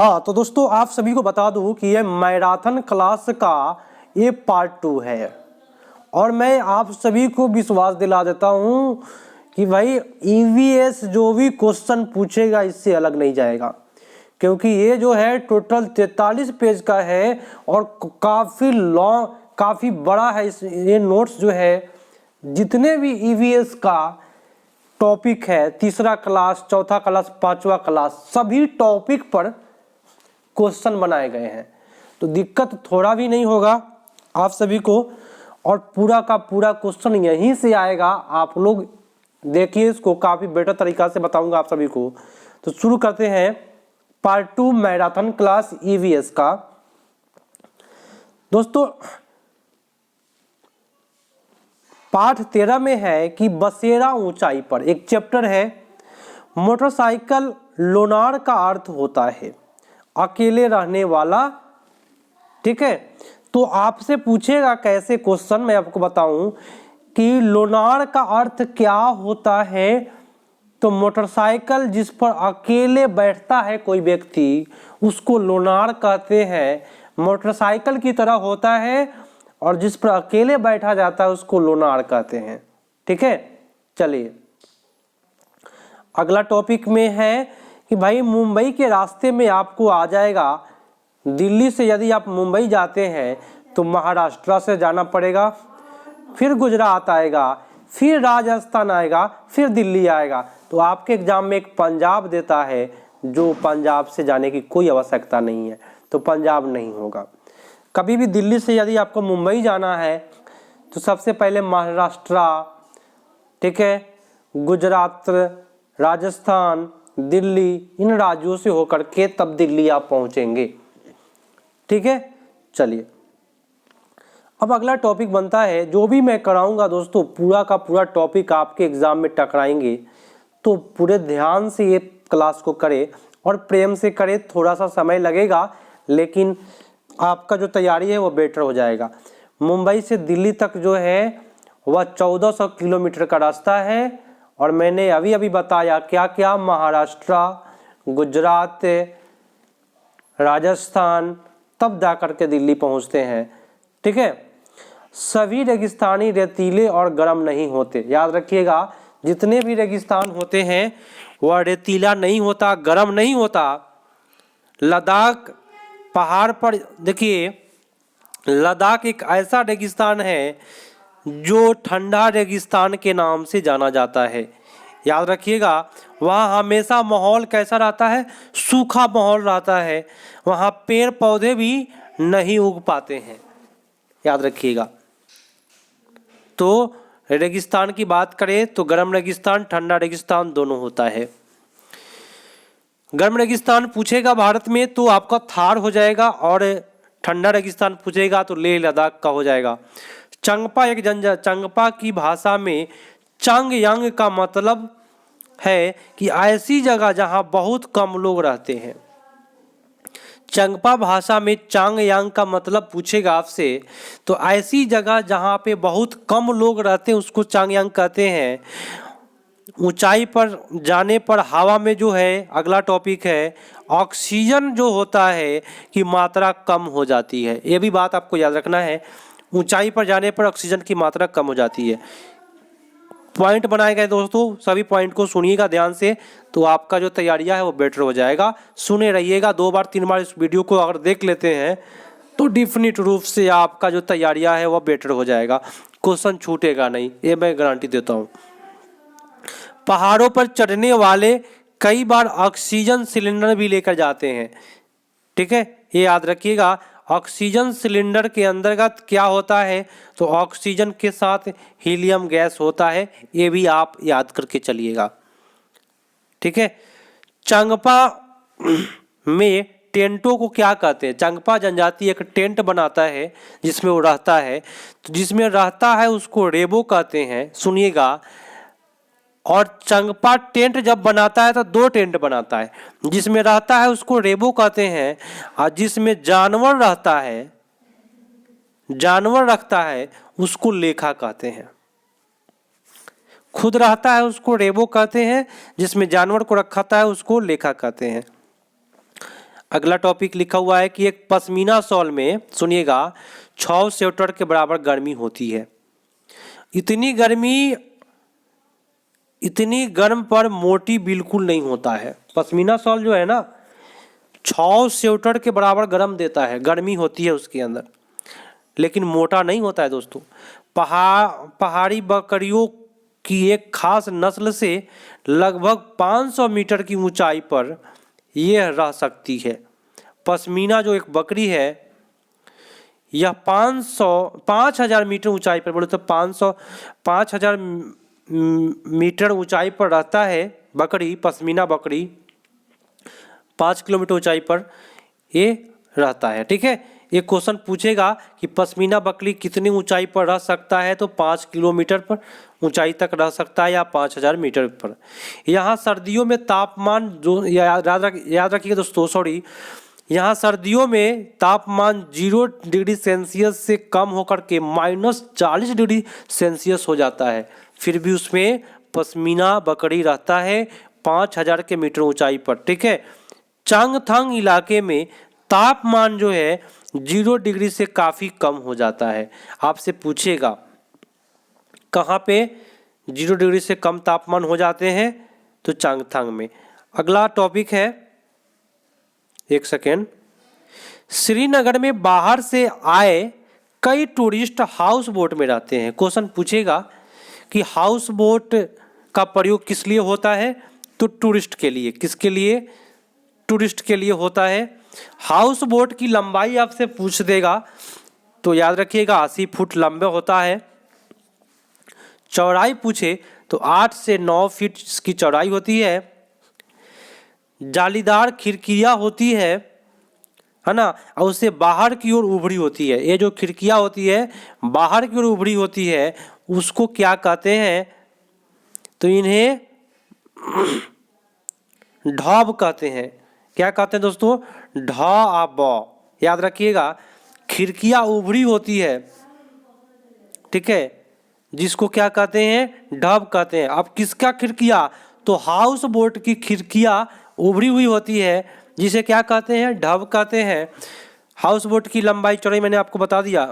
हाँ तो दोस्तों आप सभी को बता दूं कि ये मैराथन क्लास का ये पार्ट 2 है और मैं आप सभी को विश्वास दिला देता हूं कि भाई ईवीएस जो भी क्वेश्चन पूछेगा इससे अलग नहीं जाएगा, क्योंकि ये जो है टोटल 43 पेज का है और काफ़ी लॉन्ग काफ़ी बड़ा है। ये नोट्स जो है जितने भी ईवीएस का टॉपिक है, तीसरा क्लास, चौथा क्लास, पांचवा क्लास, सभी टॉपिक पर क्वेश्चन बनाए गए हैं, तो दिक्कत थोड़ा भी नहीं होगा आप सभी को। और पूरा का पूरा क्वेश्चन यहीं से आएगा, आप लोग देखिए इसको, काफ़ी बेटर तरीका से बताऊंगा आप सभी को। तो शुरू करते हैं पार्ट 2 मैराथन क्लास ईवीएस का। दोस्तों पाठ 13 में है कि बसेरा ऊंचाई पर, एक चैप्टर है मोटरसाइकिल लोनार का अर्थ होता है अकेले रहने वाला। ठीक है, तो आपसे पूछेगा कैसे क्वेश्चन, मैं आपको बताऊं कि लोनार का अर्थ क्या होता है। तो मोटरसाइकिल जिस पर अकेले बैठता है कोई व्यक्ति उसको लोनार कहते हैं, मोटरसाइकिल की तरह होता है और जिस पर अकेले बैठा जाता है उसको लोनार कहते हैं। ठीक है, चलिए अगला टॉपिक में है कि भाई मुंबई के रास्ते में आपको आ जाएगा, दिल्ली से यदि आप मुंबई जाते हैं तो महाराष्ट्र से जाना पड़ेगा, फिर गुजरात आएगा, फिर राजस्थान आएगा, फिर दिल्ली आएगा। तो आपके एग्जाम में एक पंजाब देता है, जो पंजाब से जाने की कोई आवश्यकता नहीं है, तो पंजाब नहीं होगा। कभी भी दिल्ली से यदि आपको मुंबई जाना है तो सबसे पहले महाराष्ट्र, ठीक है, गुजरात, राजस्थान, दिल्ली, इन राज्यों से होकर के तब दिल्ली आप पहुंचेंगे। ठीक है, चलिए अब अगला टॉपिक बनता है, जो भी मैं कराऊंगा दोस्तों पूरा का पूरा टॉपिक आपके एग्जाम में टकराएंगे, तो पूरे ध्यान से ये क्लास को करें और प्रेम से करें। थोड़ा सा समय लगेगा लेकिन आपका जो तैयारी है वो बेटर हो जाएगा। मुंबई से दिल्ली तक जो है वह 1400 किलोमीटर का रास्ता है और मैंने अभी अभी बताया क्या क्या, महाराष्ट्र, गुजरात, राजस्थान, तब जा कर के दिल्ली पहुंचते हैं। ठीक है, सभी रेगिस्तानी रेतीले और गर्म नहीं होते, याद रखिएगा जितने भी रेगिस्तान होते हैं वह रेतीला नहीं होता, गर्म नहीं होता। लद्दाख पहाड़ पर देखिए, लद्दाख एक ऐसा रेगिस्तान है जो ठंडा रेगिस्तान के नाम से जाना जाता है। याद रखिएगा वहाँ हमेशा माहौल कैसा रहता है, सूखा माहौल रहता है, वहाँ पेड़ पौधे भी नहीं उग पाते हैं, याद रखिएगा। तो रेगिस्तान की बात करें तो गर्म रेगिस्तान, ठंडा रेगिस्तान दोनों होता है। गर्म रेगिस्तान पूछेगा भारत में तो आपका थार हो जाएगा और ठंडा रेगिस्तान पूछेगा तो लेह लद्दाख का हो जाएगा। चंगपा एक चंगपा की भाषा में चांग यांग का मतलब है कि ऐसी जगह जहां बहुत कम लोग रहते हैं। चंगपा भाषा में चांग यांग का मतलब पूछेगा आपसे तो ऐसी जगह जहां पे बहुत कम लोग रहते हैं उसको चांग यांग कहते हैं। ऊंचाई पर जाने पर हवा में जो है, अगला टॉपिक है, ऑक्सीजन जो होता है कि मात्रा कम हो जाती है। ये भी बात आपको याद रखना है, ऊंचाई पर जाने पर ऑक्सीजन की मात्रा कम हो जाती है। पॉइंट बनाए गए दोस्तों, सभी पॉइंट को सुनिएगा ध्यान से, तो आपका जो तैयारियां है वो बेटर हो जाएगा। सुने रहिएगा, 2 बार 3 बार इस वीडियो को अगर देख लेते हैं तो डिफिनिट रूप से आपका जो तैयारियां है वो बेटर हो जाएगा, क्वेश्चन छूटेगा नहीं, ये मैं गारंटी देता हूँ। पहाड़ों पर चढ़ने वाले कई बार ऑक्सीजन सिलेंडर भी लेकर जाते हैं। ठीक है, ये याद रखिएगा, ऑक्सीजन सिलेंडर के अंतर्गत क्या होता है, तो ऑक्सीजन के साथ हीलियम गैस होता है, ये भी आप याद करके चलिएगा। ठीक है, चंगपा में टेंटों को क्या कहते हैं, चंगपा जनजाति एक टेंट बनाता है जिसमें वो रहता है, तो जिसमें रहता है उसको रेबो कहते हैं, सुनिएगा। और चंगपा टेंट जब बनाता है तो 2 टेंट बनाता है, जिसमें रहता है उसको रेबो कहते हैं और जिसमें जानवर रहता है, जानवर रखता है उसको लेखा कहते हैं। खुद रहता है उसको रेबो कहते हैं, जिसमें जानवर को रखा है उसको लेखा कहते हैं। अगला टॉपिक लिखा हुआ है कि एक पश्मीना शॉल में सुनिएगा 6 स्वेटर के बराबर गर्मी होती है। इतनी गर्म पर मोटी बिल्कुल नहीं होता है। पश्मीना शॉल जो है ना 6 स्वेटर के बराबर गर्म देता है, गर्मी होती है उसके अंदर, लेकिन मोटा नहीं होता है दोस्तों। पहाड़ी बकरियों की एक खास नस्ल से लगभग 500 मीटर की ऊंचाई पर यह रह सकती है। पश्मीना जो एक बकरी है यह 5000 मीटर ऊंचाई पर, बोले तो 5000 मीटर ऊंचाई पर रहता है बकरी, पश्मीना बकरी 5 किलोमीटर ऊंचाई पर ये रहता है। ठीक है, एक क्वेश्चन पूछेगा कि पश्मीना बकरी कितनी ऊंचाई पर रह सकता है, तो 5 किलोमीटर पर ऊंचाई तक रह सकता है या 5000 मीटर पर। यहाँ सर्दियों में तापमान जो याद रखिए दोस्तों, यहाँ सर्दियों में तापमान 0 डिग्री सेल्सियस से कम होकर के -40 डिग्री सेल्सियस हो जाता है, फिर भी उसमें पश्मीना बकरी रहता है 5000 के मीटर ऊंचाई पर। ठीक है, चांगथांग इलाके में तापमान जो है 0 डिग्री से काफ़ी कम हो जाता है। आपसे पूछेगा कहाँ पे 0 डिग्री से कम तापमान हो जाते हैं, तो चांगथांग में। अगला टॉपिक है, एक सेकेंड। श्रीनगर में बाहर से आए कई टूरिस्ट हाउस बोट में रहते हैं। क्वेश्चन पूछेगा कि हाउस बोट का प्रयोग किस लिए होता है, तो टूरिस्ट के लिए। किसके लिए? टूरिस्ट के लिए होता है। हाउस बोट की लंबाई आपसे पूछ देगा तो याद रखिएगा 80 फुट लंबे होता है। चौड़ाई पूछे तो 8 से 9 फीट इसकी चौड़ाई होती है। जालीदार खिड़कियां होती है ना, और उससे बाहर की ओर उभरी होती है। ये जो खिड़कियां होती है बाहर की ओर उभरी होती है, उसको क्या कहते हैं, तो इन्हें ढॉब कहते हैं। क्या कहते हैं दोस्तों? ढॉब। याद रखिएगा, खिड़कियां उभरी होती है, ठीक है, जिसको क्या कहते हैं? ढॉब कहते हैं। अब किसका खिड़कियां? तो हाउस बोट की खिड़कियां उभरी हुई होती है, जिसे क्या कहते हैं? ढॉब कहते हैं। हाउस बोट की लंबाई चौड़ाई मैंने आपको बता दिया।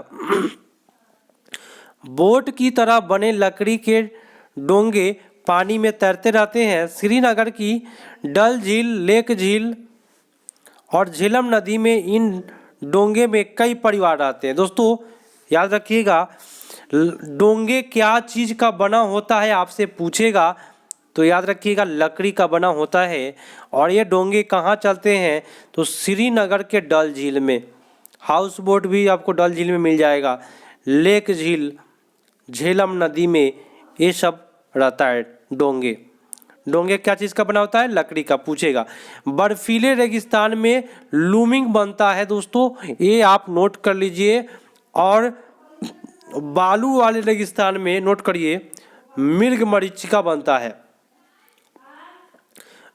बोट की तरह बने लकड़ी के डोंगे पानी में तैरते रहते हैं। श्रीनगर की डल झील, लेक झील और झेलम नदी में इन डोंगे में कई परिवार रहते हैं। दोस्तों याद रखिएगा, डोंगे क्या चीज़ का बना होता है आपसे पूछेगा, तो याद रखिएगा लकड़ी का बना होता है। और ये डोंगे कहाँ चलते हैं, तो श्रीनगर के डल झील में। हाउस बोट भी आपको डल झील में मिल जाएगा, लेक झील, झेलम नदी में ये सब रहता है डोंगे। डोंगे क्या चीज़ का बना होता है? लकड़ी का पूछेगा। बर्फीले रेगिस्तान में लूमिंग बनता है दोस्तों, ये आप नोट कर लीजिए। और बालू वाले रेगिस्तान में नोट करिए मृग मरीचिका बनता है।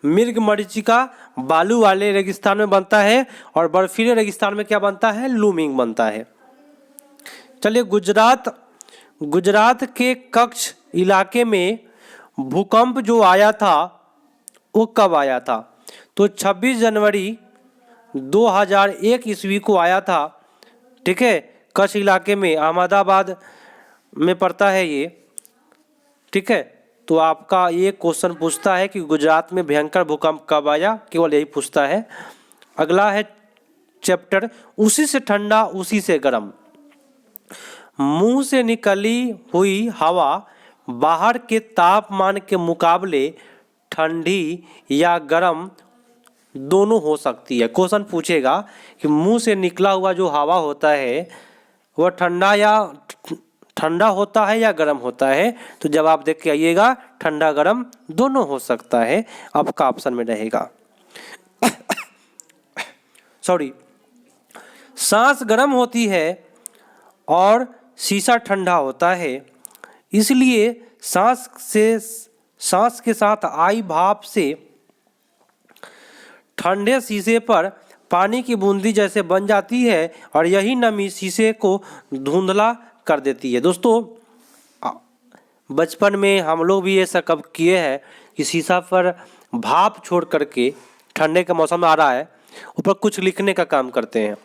मृग मरीचिका बालू वाले रेगिस्तान में बनता है, और बर्फीले रेगिस्तान में क्या बनता है? लूमिंग बनता है। चलिए, गुजरात के कच्छ इलाके में भूकंप जो आया था वो कब आया था, तो 26 जनवरी 2001 ईस्वी को आया था। ठीक है, कच्छ इलाके में, अहमदाबाद में पड़ता है ये। ठीक है, तो आपका ये क्वेश्चन पूछता है कि गुजरात में भयंकर भूकंप कब आया, केवल यही पूछता है। अगला है चैप्टर, उसी से ठंडा उसी से गर्म। मुंह से निकली हुई हवा बाहर के तापमान के मुकाबले ठंडी या गर्म दोनों हो सकती है। क्वेश्चन पूछेगा कि मुंह से निकला हुआ जो हवा होता है वह ठंडा होता है या गर्म होता है, तो जवाब देख के आइएगा, ठंडा गर्म दोनों हो सकता है, आपका ऑप्शन में रहेगा। सांस गर्म होती है और शीशा ठंडा होता है, इसलिए सांस के साथ आई भाप से ठंडे शीशे पर पानी की बूंदी जैसे बन जाती है, और यही नमी शीशे को धुंधला कर देती है। दोस्तों बचपन में हम लोग भी ऐसा कब किए हैं कि शीशा पर भाप छोड़ करके, ठंडे का मौसम आ रहा है ऊपर कुछ लिखने का काम करते हैं,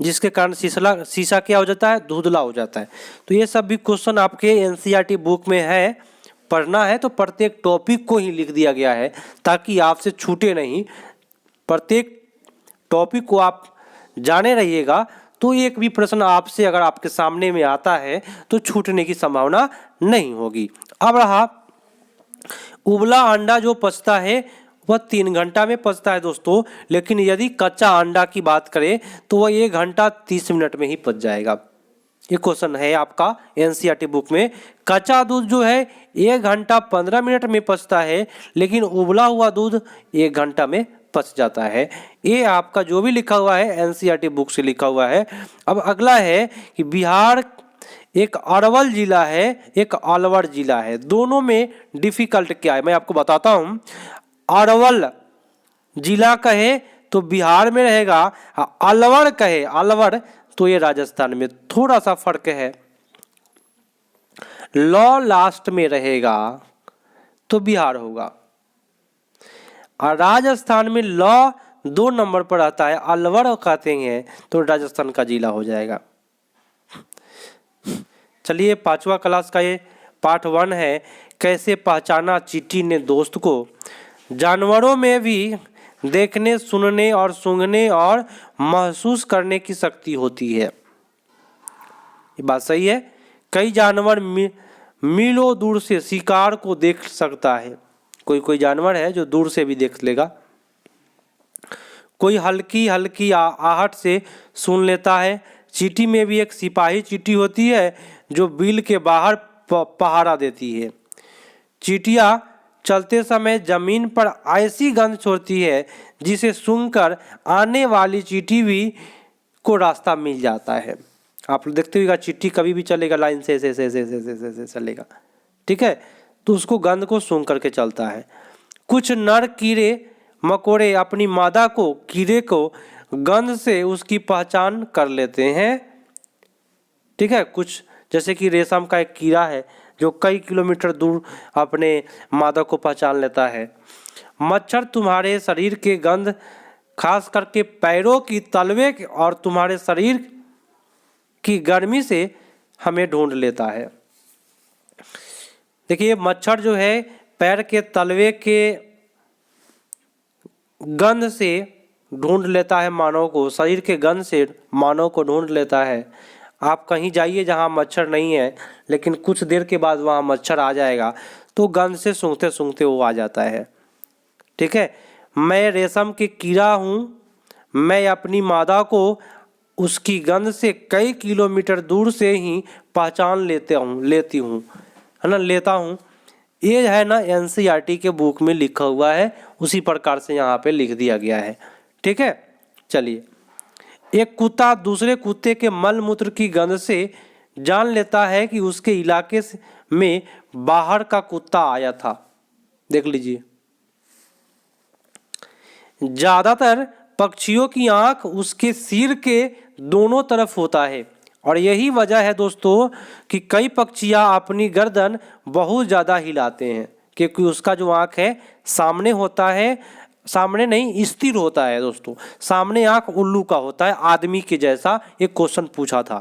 जिसके कारण शीशा क्या हो जाता है, धुंधला हो जाता है। तो ये सब भी क्वेश्चन आपके एनसीईआरटी बुक में है, पढ़ना है तो प्रत्येक टॉपिक को ही लिख दिया गया है ताकि आपसे छूटे नहीं। प्रत्येक टॉपिक को आप जाने रहिएगा तो एक भी प्रश्न आपसे अगर आपके सामने में आता है तो छूटने की संभावना नहीं होगी। अब रहा उबला अंडा जो पचता है वह 3 घंटा में पचता है दोस्तों, लेकिन यदि कच्चा अंडा की बात करें तो वह 1 घंटा 30 मिनट में ही पच जाएगा। ये क्वेश्चन है आपका एनसीईआरटी बुक में। कच्चा दूध जो है 1 घंटा 15 मिनट में पचता है, लेकिन उबला हुआ दूध 1 घंटा में पच जाता है। ये आपका जो भी लिखा हुआ है एनसीईआरटी बुक से लिखा हुआ है। अब अगला है कि बिहार एक अरवल जिला है, एक अलवर जिला है, दोनों में डिफिकल्ट क्या है मैं आपको बताता हूँ। अरवल जिला कहे तो बिहार में रहेगा, अलवर कहे अलवर तो ये राजस्थान में, थोड़ा सा फर्क है। लॉ लास्ट में रहेगा तो बिहार होगा, और राजस्थान में लॉ 2 नंबर पर आता है, अलवर कहते हैं तो राजस्थान का जिला हो जाएगा। चलिए 5वां क्लास का ये पार्ट 1 है, कैसे पहचाना चींटी ने दोस्त को। जानवरों में भी देखने, सुनने और सूंघने और महसूस करने की शक्ति होती है, ये बात सही है। कई जानवर मीलों दूर से शिकार को देख सकता है, कोई जानवर है जो दूर से भी देख लेगा। कोई हल्की हल्की आहट से सुन लेता है। चींटी में भी एक सिपाही चींटी होती है जो बिल के बाहर पहरा देती है। चींटियां चलते समय जमीन पर ऐसी गंध छोड़ती है जिसे सूंघकर आने वाली चींटी भी को रास्ता मिल जाता है। आप लोग देखते हुए चींटी कभी भी चलेगा लाइन से ऐसे चलेगा, ठीक है, तो उसको गंध को सूंघ करके चलता है। कुछ नर कीड़े मकोड़े अपनी मादा को कीड़े को गंध से उसकी पहचान कर लेते हैं, ठीक है। कुछ जैसे कि रेशम का एक कीड़ा है जो कई किलोमीटर दूर अपने मादा को पहचान लेता है। मच्छर तुम्हारे शरीर के गंध, खास करके पैरों की तलवे और तुम्हारे शरीर की गर्मी से हमें ढूंढ लेता है। देखिए मच्छर जो है पैर के तलवे के गंध से ढूंढ लेता है मानव को, शरीर के गंध से मानव को ढूंढ लेता है। आप कहीं जाइए जहाँ मच्छर नहीं है, लेकिन कुछ देर के बाद वहाँ मच्छर आ जाएगा तो गंध से सूंघते सूंघते वो आ जाता है, ठीक है। मैं रेशम के कीड़ा हूँ, मैं अपनी मादा को उसकी गंध से कई किलोमीटर दूर से ही पहचान लेती हूँ, है ना, लेता हूँ। ये है ना एनसीईआरटी के बुक में लिखा हुआ है, उसी प्रकार से यहाँ पे लिख दिया गया है, ठीक है। चलिए, एक कुत्ता दूसरे कुत्ते के मल मूत्र की गंध से जान लेता है कि उसके इलाके में बाहर का कुत्ता आया था। देख लीजिए, ज्यादातर पक्षियों की आंख उसके सिर के दोनों तरफ होता है, और यही वजह है दोस्तों कि कई पक्षियां अपनी गर्दन बहुत ज़्यादा हिलाते हैं, क्योंकि उसका जो आंख है सामने होता है, सामने नहीं स्थिर होता है दोस्तों। सामने आंख उल्लू का होता है, आदमी के जैसा। एक क्वेश्चन पूछा था,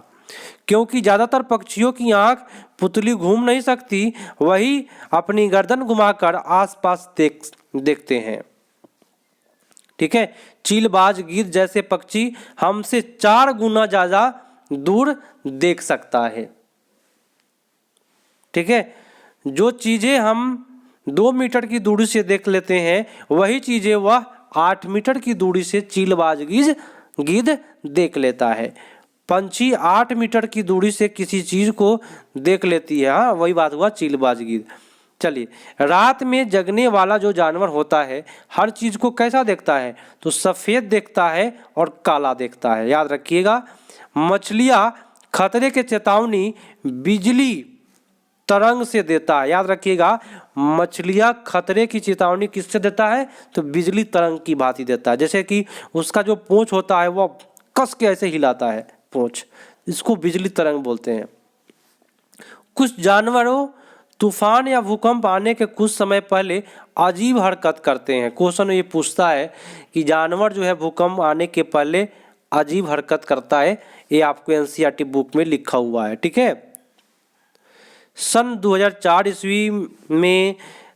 क्योंकि ज़्यादातर पक्षियों की आंख पुतली घूम नहीं सकती, वही अपनी गर्दन घुमाकर आसपास देखते हैं, ठीक है। चीलबाज गिद्ध जैसे पक्षी हमसे 4 गुना ज़्यादा दूर देख सकता है, ठीक है। जो चीज़ें हम 2 मीटर की दूरी से देख लेते हैं, वही चीज़ें वह 8 मीटर की दूरी से चीलबाज गिद्ध देख लेता है। पंछी 8 मीटर की दूरी से किसी चीज़ को देख लेती है, हाँ वही बात हुआ चीलबाज गिद्ध। चलिए, रात में जगने वाला जो जानवर होता है हर चीज़ को कैसा देखता है, तो सफ़ेद देखता है और काला देखता है, याद रखिएगा। मछलियाँ खतरे के चेतावनी बिजली तरंग से देता है, याद रखिएगा। मछलियाँ खतरे की चेतावनी किससे देता है, तो बिजली तरंग की भांति देता है। जैसे कि उसका जो पूंछ होता है वो कस के ऐसे हिलाता है पूंछ, इसको बिजली तरंग बोलते हैं। कुछ जानवरों तूफान या भूकंप आने के कुछ समय पहले अजीब हरकत करते हैं। क्वेश्चन ये पूछता है कि जानवर जो है भूकंप आने के पहले अजीब हरकत करता है। ये आपको एनसीईआरटी बुक में लिखा हुआ है, ठीक है। सन 2004 ईस्वी में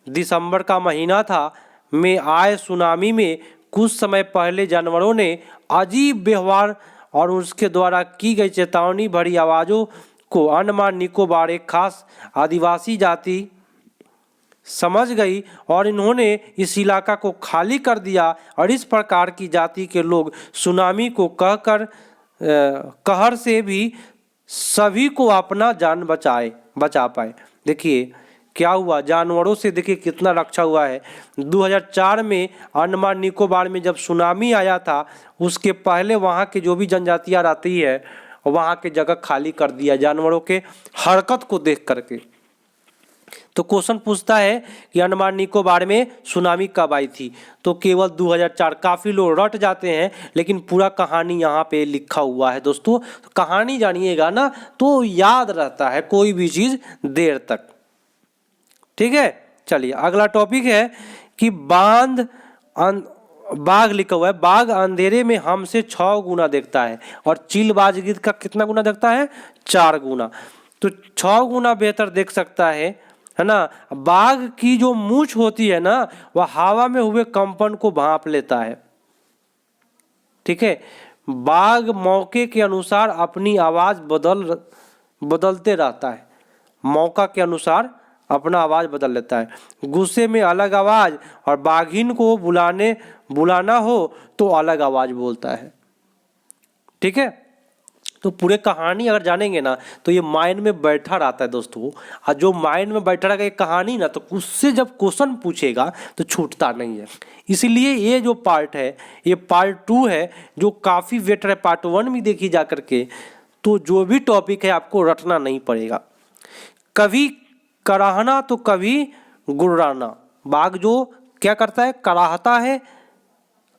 दिसंबर का महीना था में आए सुनामी में कुछ समय पहले जानवरों ने अजीब व्यवहार और उसके द्वारा की गई चेतावनी भरी आवाज़ों को अंडमान निकोबार एक खास आदिवासी जाति समझ गई और इन्होंने इस इलाका को खाली कर दिया और इस प्रकार की जाति के लोग सुनामी को कहर से भी सभी को अपना जान बचा पाए। देखिए क्या हुआ, जानवरों से देखिए कितना रक्षा हुआ है। 2004 में अंडमान निकोबार में जब सुनामी आया था उसके पहले वहाँ के जो भी जनजातियाँ रहती है वहाँ के जगह खाली कर दिया जानवरों के हरकत को देख करके। तो क्वेश्चन पूछता है कि अंडमान निकोबार में सुनामी कब आई थी, तो केवल 2004। काफ़ी लोग रट जाते हैं लेकिन पूरा कहानी यहाँ पे लिखा हुआ है दोस्तों। तो कहानी जानिएगा ना तो याद रहता है कोई भी चीज़ देर तक, ठीक है। चलिए अगला टॉपिक है कि बाघ लिखा हुआ है। बाघ अंधेरे में हमसे 6 गुना देखता है और चीलबाज गिद्ध का कितना गुना देखता है, 4 गुना। तो 6 गुना बेहतर देख सकता है ना। बाघ की जो मूंछ होती है ना वह हवा में हुए कंपन को भांप लेता है, ठीक है। बाघ मौके के अनुसार अपनी आवाज बदलते रहता है, मौका के अनुसार अपना आवाज बदल लेता है। गुस्से में अलग आवाज और बाघिन को बुलाना हो तो अलग आवाज बोलता है, ठीक है। तो पूरे कहानी अगर जानेंगे ना तो ये माइंड में बैठा रहता है दोस्तों। और जो माइंड में बैठा रहेगा ये कहानी ना तो उससे जब क्वेश्चन पूछेगा तो छूटता नहीं है। इसलिए ये जो पार्ट है ये पार्ट 2 है जो काफ़ी बेटर है। पार्ट 1 भी देखी जा करके तो जो भी टॉपिक है आपको रटना नहीं पड़ेगा। कभी कराहना तो कभी गुर्राना। बाघ जो क्या करता है, कराहता है,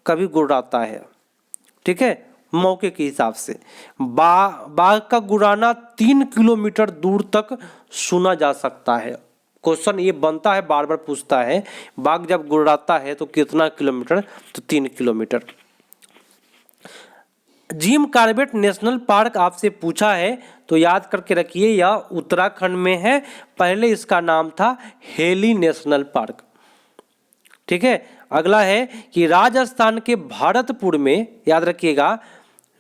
कभी गुर्राता है, ठीक है, मौके के हिसाब से। बाघ का गुर्राना 3 किलोमीटर दूर तक सुना जा सकता है। क्वेश्चन ये बनता है, बार बार पूछता है बाघ जब गुर्राता है तो कितना किलोमीटर, तो 3 kilometre. Jim Corbett national park आपसे पूछा है तो याद करके रखिए यह उत्तराखंड में है। पहले इसका नाम था हेली नेशनल पार्क, ठीक है। अगला है कि राजस्थान के भरतपुर में, याद रखिएगा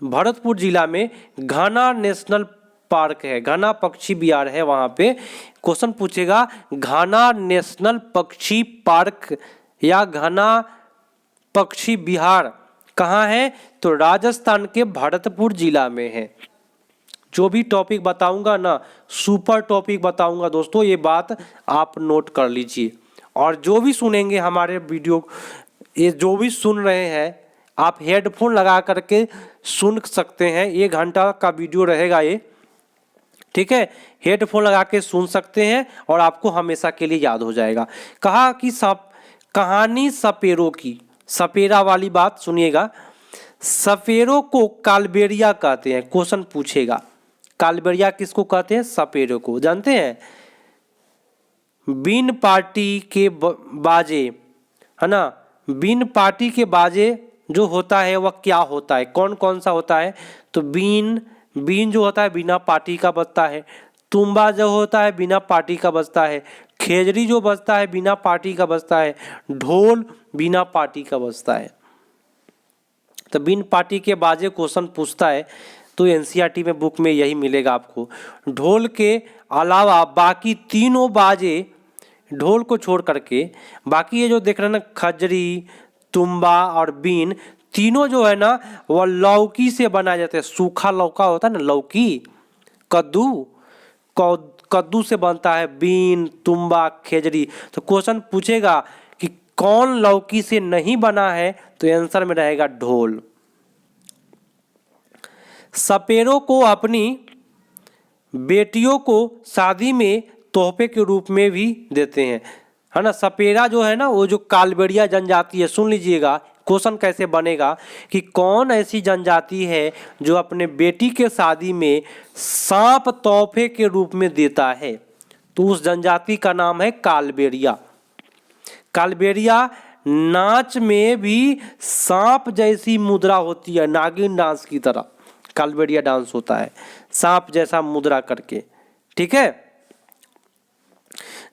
भरतपुर जिला में घना नेशनल पार्क है, घना पक्षी विहार है वहाँ पे। क्वेश्चन पूछेगा घना नेशनल पक्षी पार्क या घना पक्षी विहार कहाँ है, तो राजस्थान के भरतपुर जिला में है। जो भी टॉपिक बताऊंगा ना सुपर टॉपिक बताऊंगा दोस्तों, ये बात आप नोट कर लीजिए। और जो भी सुनेंगे हमारे वीडियो, ये जो भी सुन रहे हैं आप हेडफोन लगा करके सुन सकते हैं। 1 घंटा का वीडियो रहेगा ये, ठीक है। हेडफोन लगा के सुन सकते हैं और आपको हमेशा के लिए याद हो जाएगा। कहा कि कहानी सपेरों की, सपेरा वाली बात सुनिएगा। सपेरों को कालबेलिया कहते हैं। क्वेश्चन पूछेगा कालबेलिया किसको कहते हैं, सपेरों को। जानते हैं बीन पार्टी के बाजे, है ना, बीन पार्टी के बाजे जो होता है वह क्या होता है, कौन कौन सा होता है, तो बीन जो होता है बिना पार्टी का बजता है। तुम्बा जो होता है बिना पार्टी का बजता है। खेजड़ी जो बजता है बिना पार्टी का बजता है। ढोल बिना पार्टी का बजता है। तो बिन पार्टी के बाजे क्वेश्चन पूछता है तो एनसीईआरटी में बुक में यही मिलेगा आपको। ढोल के अलावा बाकी तीनों बाजे, ढोल को छोड़ करके बाकी ये जो देख रहे हैं ना खजरी, तुम्बा और बीन, तीनों जो है ना वह लौकी से बनाए जाते हैं। सूखा लौका होता है ना, लौकी, कद्दू से बनता है बीन, तुम्बा, खेजड़ी। तो क्वेश्चन पूछेगा कि कौन लौकी से नहीं बना है, तो आंसर में रहेगा ढोल। सपेरों को अपनी बेटियों को शादी में तोहफे के रूप में भी देते हैं, है ना। सपेरा जो है ना वो जो कालबेलिया जनजाति है, सुन लीजिएगा क्वेश्चन कैसे बनेगा कि कौन ऐसी जनजाति है जो अपने बेटी के शादी में सांप तोहफे के रूप में देता है। तो उस जनजाति का नाम है कालबेलिया। कालबेलिया नाच में भी सांप जैसी मुद्रा होती है, नागिन डांस की तरह कालबेलिया डांस होता है, सांप जैसा मुद्रा करके। ठीक है।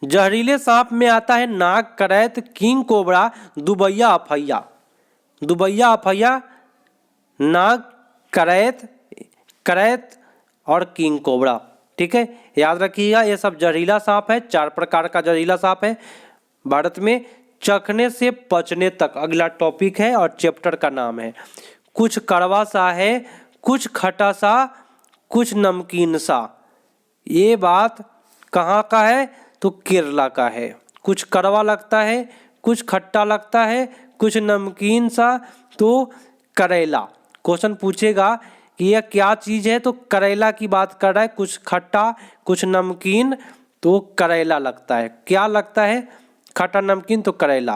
जहरीले सांप में आता है नाग, करैत, किंग कोबरा, दुबैया अफैया। दुबैया अफैया, नाग, करैत, करैत और किंग कोबरा। ठीक है, याद रखिएगा ये सब जहरीला सांप है। 4 प्रकार का जहरीला सांप है भारत में। चखने से पचने तक अगला टॉपिक है और चैप्टर का नाम है। कुछ कड़वा सा है, कुछ खट्टा सा, कुछ नमकीन सा। ये बात कहाँ का है? तो केरला का है। कुछ कड़वा लगता है, कुछ खट्टा लगता है, कुछ नमकीन सा, तो करेला। क्वेश्चन पूछेगा कि यह क्या चीज़ है, तो करेला की बात कर रहा है। कुछ खट्टा, कुछ नमकीन, तो करेला लगता है। क्या लगता है? खट्टा, नमकीन, तो करेला।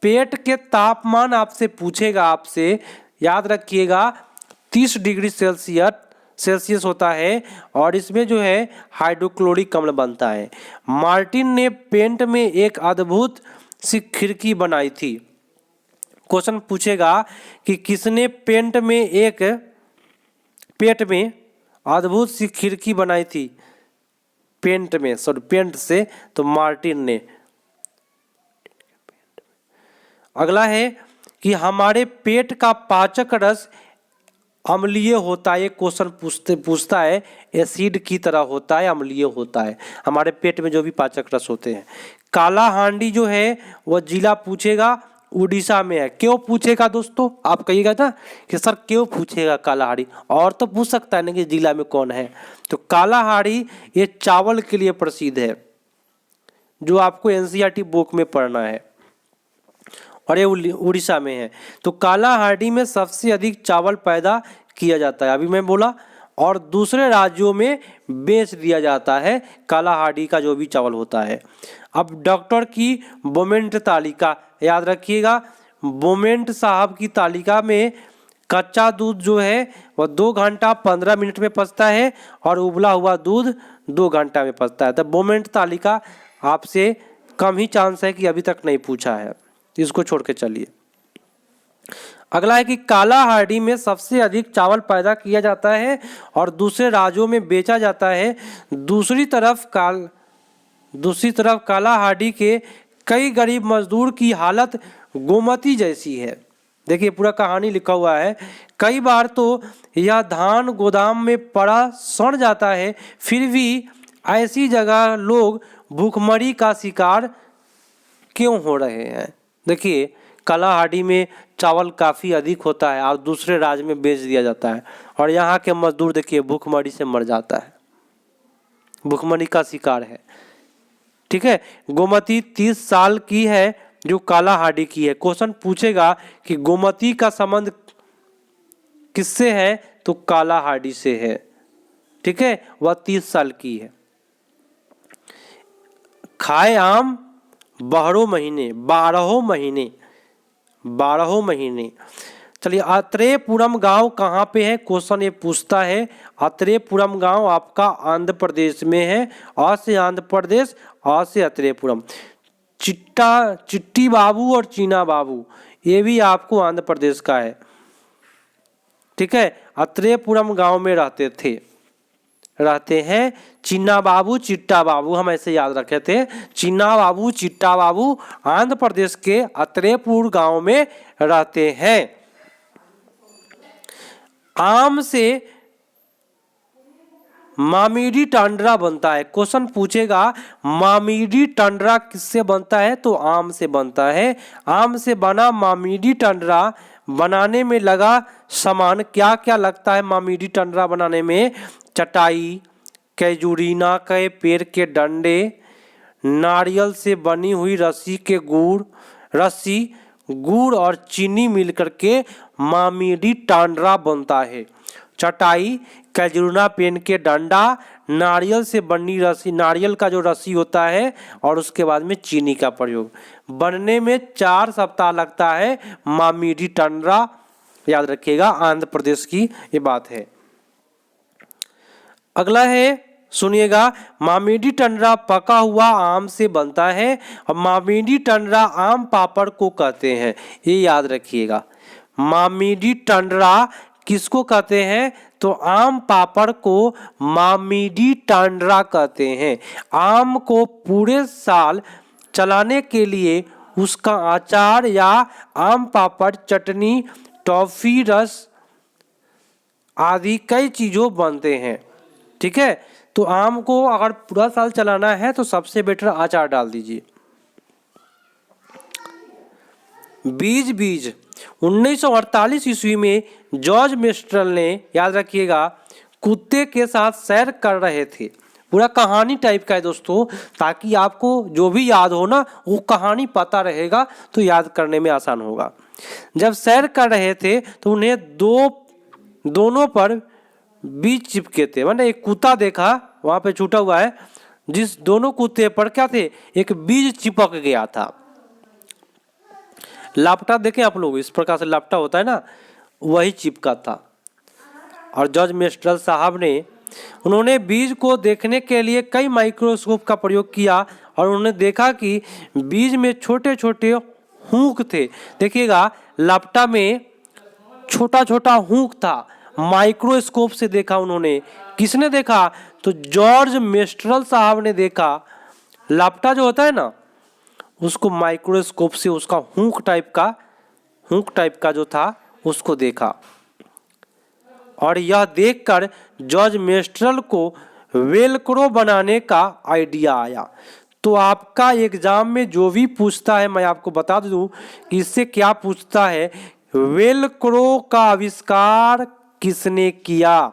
पेट के तापमान आपसे पूछेगा, आपसे याद रखिएगा 30 डिग्री सेल्सियस होता है और इसमें जो है हाइड्रोक्लोरिक अम्ल बनता है। मार्टिन ने पेंट में एक अद्भुत सी खिड़की बनाई थी। क्वेश्चन पूछेगा कि किसने पेंट में अद्भुत सी खिड़की बनाई थी? पेंट से, तो मार्टिन ने। अगला है कि हमारे पेट का पाचक रस अम्लीय होता है। ये क्वेश्चन पूछता है, एसिड की तरह होता है, अम्लीय होता है हमारे पेट में जो भी पाचक रस होते हैं। काला हांडी जो है वह जिला पूछेगा, उड़ीसा में है। क्यों पूछेगा दोस्तों? आप कहिएगा ना कि सर क्यों पूछेगा कालाहांडी, और तो पूछ सकता है ना कि जिला में कौन है। तो कालाहांडी ये चावल के लिए प्रसिद्ध है, जो आपको एनसीईआरटी बुक में पढ़ना है, और ये उड़ीसा में है। तो कालाहांडी में सबसे अधिक चावल पैदा किया जाता है, अभी मैं बोला, और दूसरे राज्यों में बेच दिया जाता है कालाहांडी का जो भी चावल होता है। अब डॉक्टर की बोमेंट तालिका याद रखिएगा। बोमेंट साहब की तालिका में कच्चा दूध जो है वह 2 घंटा 15 मिनट में पचता है और उबला हुआ दूध 2 घंटा में पचता है। तो बोमेंट तालिका आपसे कम ही चांस है कि अभी तक नहीं पूछा है, इसको छोड़ के चलिए। अगला है कि कालाहांडी में सबसे अधिक चावल पैदा किया जाता है और दूसरे राज्यों में बेचा जाता है। दूसरी तरफ कालाहांडी के कई गरीब मजदूर की हालत गोमती जैसी है। देखिए पूरा कहानी लिखा हुआ है। कई बार तो यह धान गोदाम में पड़ा सड़ जाता है, फिर भी ऐसी जगह लोग भूखमरी का शिकार क्यों हो रहे हैं? देखिए कालाहांडी में चावल काफ़ी अधिक होता है और दूसरे राज्य में बेच दिया जाता है, और यहाँ के मजदूर देखिए भूखमरी से मर जाता है, भूखमरी का शिकार है। ठीक है, गोमती 30 साल की है जो कालाहांडी की है। क्वेश्चन पूछेगा कि गोमती का संबंध किससे है? तो कालाहांडी से है। ठीक है, वह 30 साल की है। खाए आम 12 महीने। चलिए, अत्रेयपुरम गांव कहाँ पे है? क्वेश्चन ये पूछता है। अत्रेयपुरम गांव आपका आंध्र प्रदेश में है। आ से आंध्र प्रदेश, आ से अत्रेयपुरम। चिट्टी बाबू और चीना बाबू ये भी आपको आंध्र प्रदेश का है। ठीक है, अत्रेयपुरम गांव में रहते हैं चिन्ना बाबू, चिट्टा बाबू, हम ऐसे याद रखे थे। चिन्ना बाबू, चिट्टा बाबू आंध्र प्रदेश के अत्रेयपुर गांव में रहते हैं। आम से मामीडी टांडरा बनता है। क्वेश्चन पूछेगा मामीडी टांडरा किससे बनता है? तो आम से बनता है। आम से बना मामीडी टांडरा बनाने में लगा सामान क्या क्या लगता है? मामीडी टांडरा बनाने में चटाई, कैजुरीना के पेड़ के डंडे, नारियल से बनी हुई रस्सी गुड़ और चीनी मिलकर के मामीडी टांडरा बनता है। चटाई, कैजुरीना पेड़ के डंडा, नारियल से बनी रस्सी, नारियल का जो रस्सी होता है, और उसके बाद में चीनी का प्रयोग। बनने में 4 सप्ताह लगता है मामीडी टांडरा। याद रखिएगा, आंध्र प्रदेश की ये बात है। अगला है सुनिएगा, मामीडी टंडरा पका हुआ आम से बनता है और मामीडी टंडरा आम पापड़ को कहते हैं, ये याद रखिएगा। मामीडी टंडरा किसको कहते हैं? तो आम पापड़ को मामीडी टंडरा कहते हैं। आम को पूरे साल चलाने के लिए उसका अचार या आम पापड़, चटनी, टॉफी, रस आदि कई चीज़ों बनते हैं। ठीक है, तो आम को अगर पूरा साल चलाना है तो सबसे बेटर अचार डाल दीजिए। बीज 1948 ईस्वी में जॉर्ज मेस्ट्रल ने, याद रखिएगा, कुत्ते के साथ सैर कर रहे थे। पूरा कहानी टाइप का है दोस्तों, ताकि आपको जो भी याद हो ना वो कहानी पता रहेगा तो याद करने में आसान होगा। जब सैर कर रहे थे तो उन्हें दोनों पर बीज चिपके थे। मैंने एक कुत्ता देखा वहां पे छूटा हुआ है, जिस दोनों कुत्ते पर क्या थे, एक बीज चिपक गया था। लापटा देखे आप लोग, इस प्रकार से लापटा होता है ना, वही चिपका था। और जॉर्ज मेस्ट्रल साहब ने, उन्होंने बीज को देखने के लिए कई माइक्रोस्कोप का प्रयोग किया और उन्होंने देखा कि बीज में छोटे छोटे हुक थे। देखिएगा, लापटा में छोटा छोटा हुक था, माइक्रोस्कोप से देखा उन्होंने। किसने देखा? तो जॉर्ज मेस्ट्रल साहब ने देखा। लापटा जो होता है ना, उसको माइक्रोस्कोप से उसका हुक टाइप का जो था उसको देखा, और यह देखकर जॉर्ज मेस्ट्रल को वेलक्रो बनाने का आइडिया आया। तो आपका एग्जाम में जो भी पूछता है, मैं आपको बता दूं कि इससे क्या पूछता है, वेलक्रो का आविष्कार किसने किया?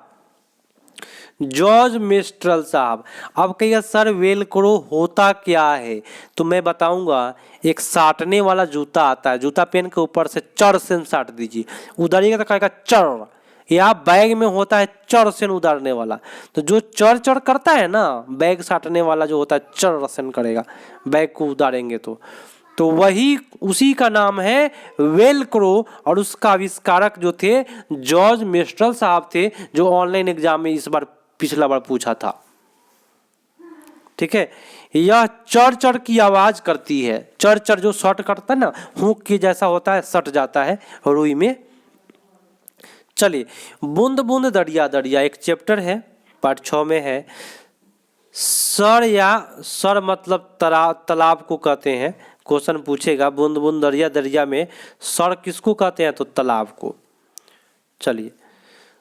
जॉर्ज मेस्ट्रल साहब। अब कहिएगा सर वेलक्रो होता क्या है? तो मैं बताऊंगा, एक साटने वाला जूता आता है, जूता पहन के ऊपर से चर से साट दीजिए, उधरिएगा तो कहेगा चर, या बैग में होता है चर से उतारने वाला। तो जो चर करता है ना, बैग साटने वाला जो होता है चर रसन करेगा, बैग को उतारेंगे तो वही, उसी का नाम है वेलक्रो। और उसका आविष्कारक जो थे जॉर्ज मेस्ट्रल साहब थे, जो ऑनलाइन एग्जाम में पिछला बार पूछा था। ठीक है, यह चर की आवाज करती है। चर जो शॉर्ट करता है ना, हुक के जैसा होता है, सट जाता है रुई में। चलिए, बूंद बूंद दरिया दरिया एक चैप्टर है, पार्ट 6 में है। सर मतलब तालाब को कहते हैं। क्वेश्चन पूछेगा, बूंद बूंद दरिया दरिया में सर किसको कहते हैं? तो तालाब को। चलिए,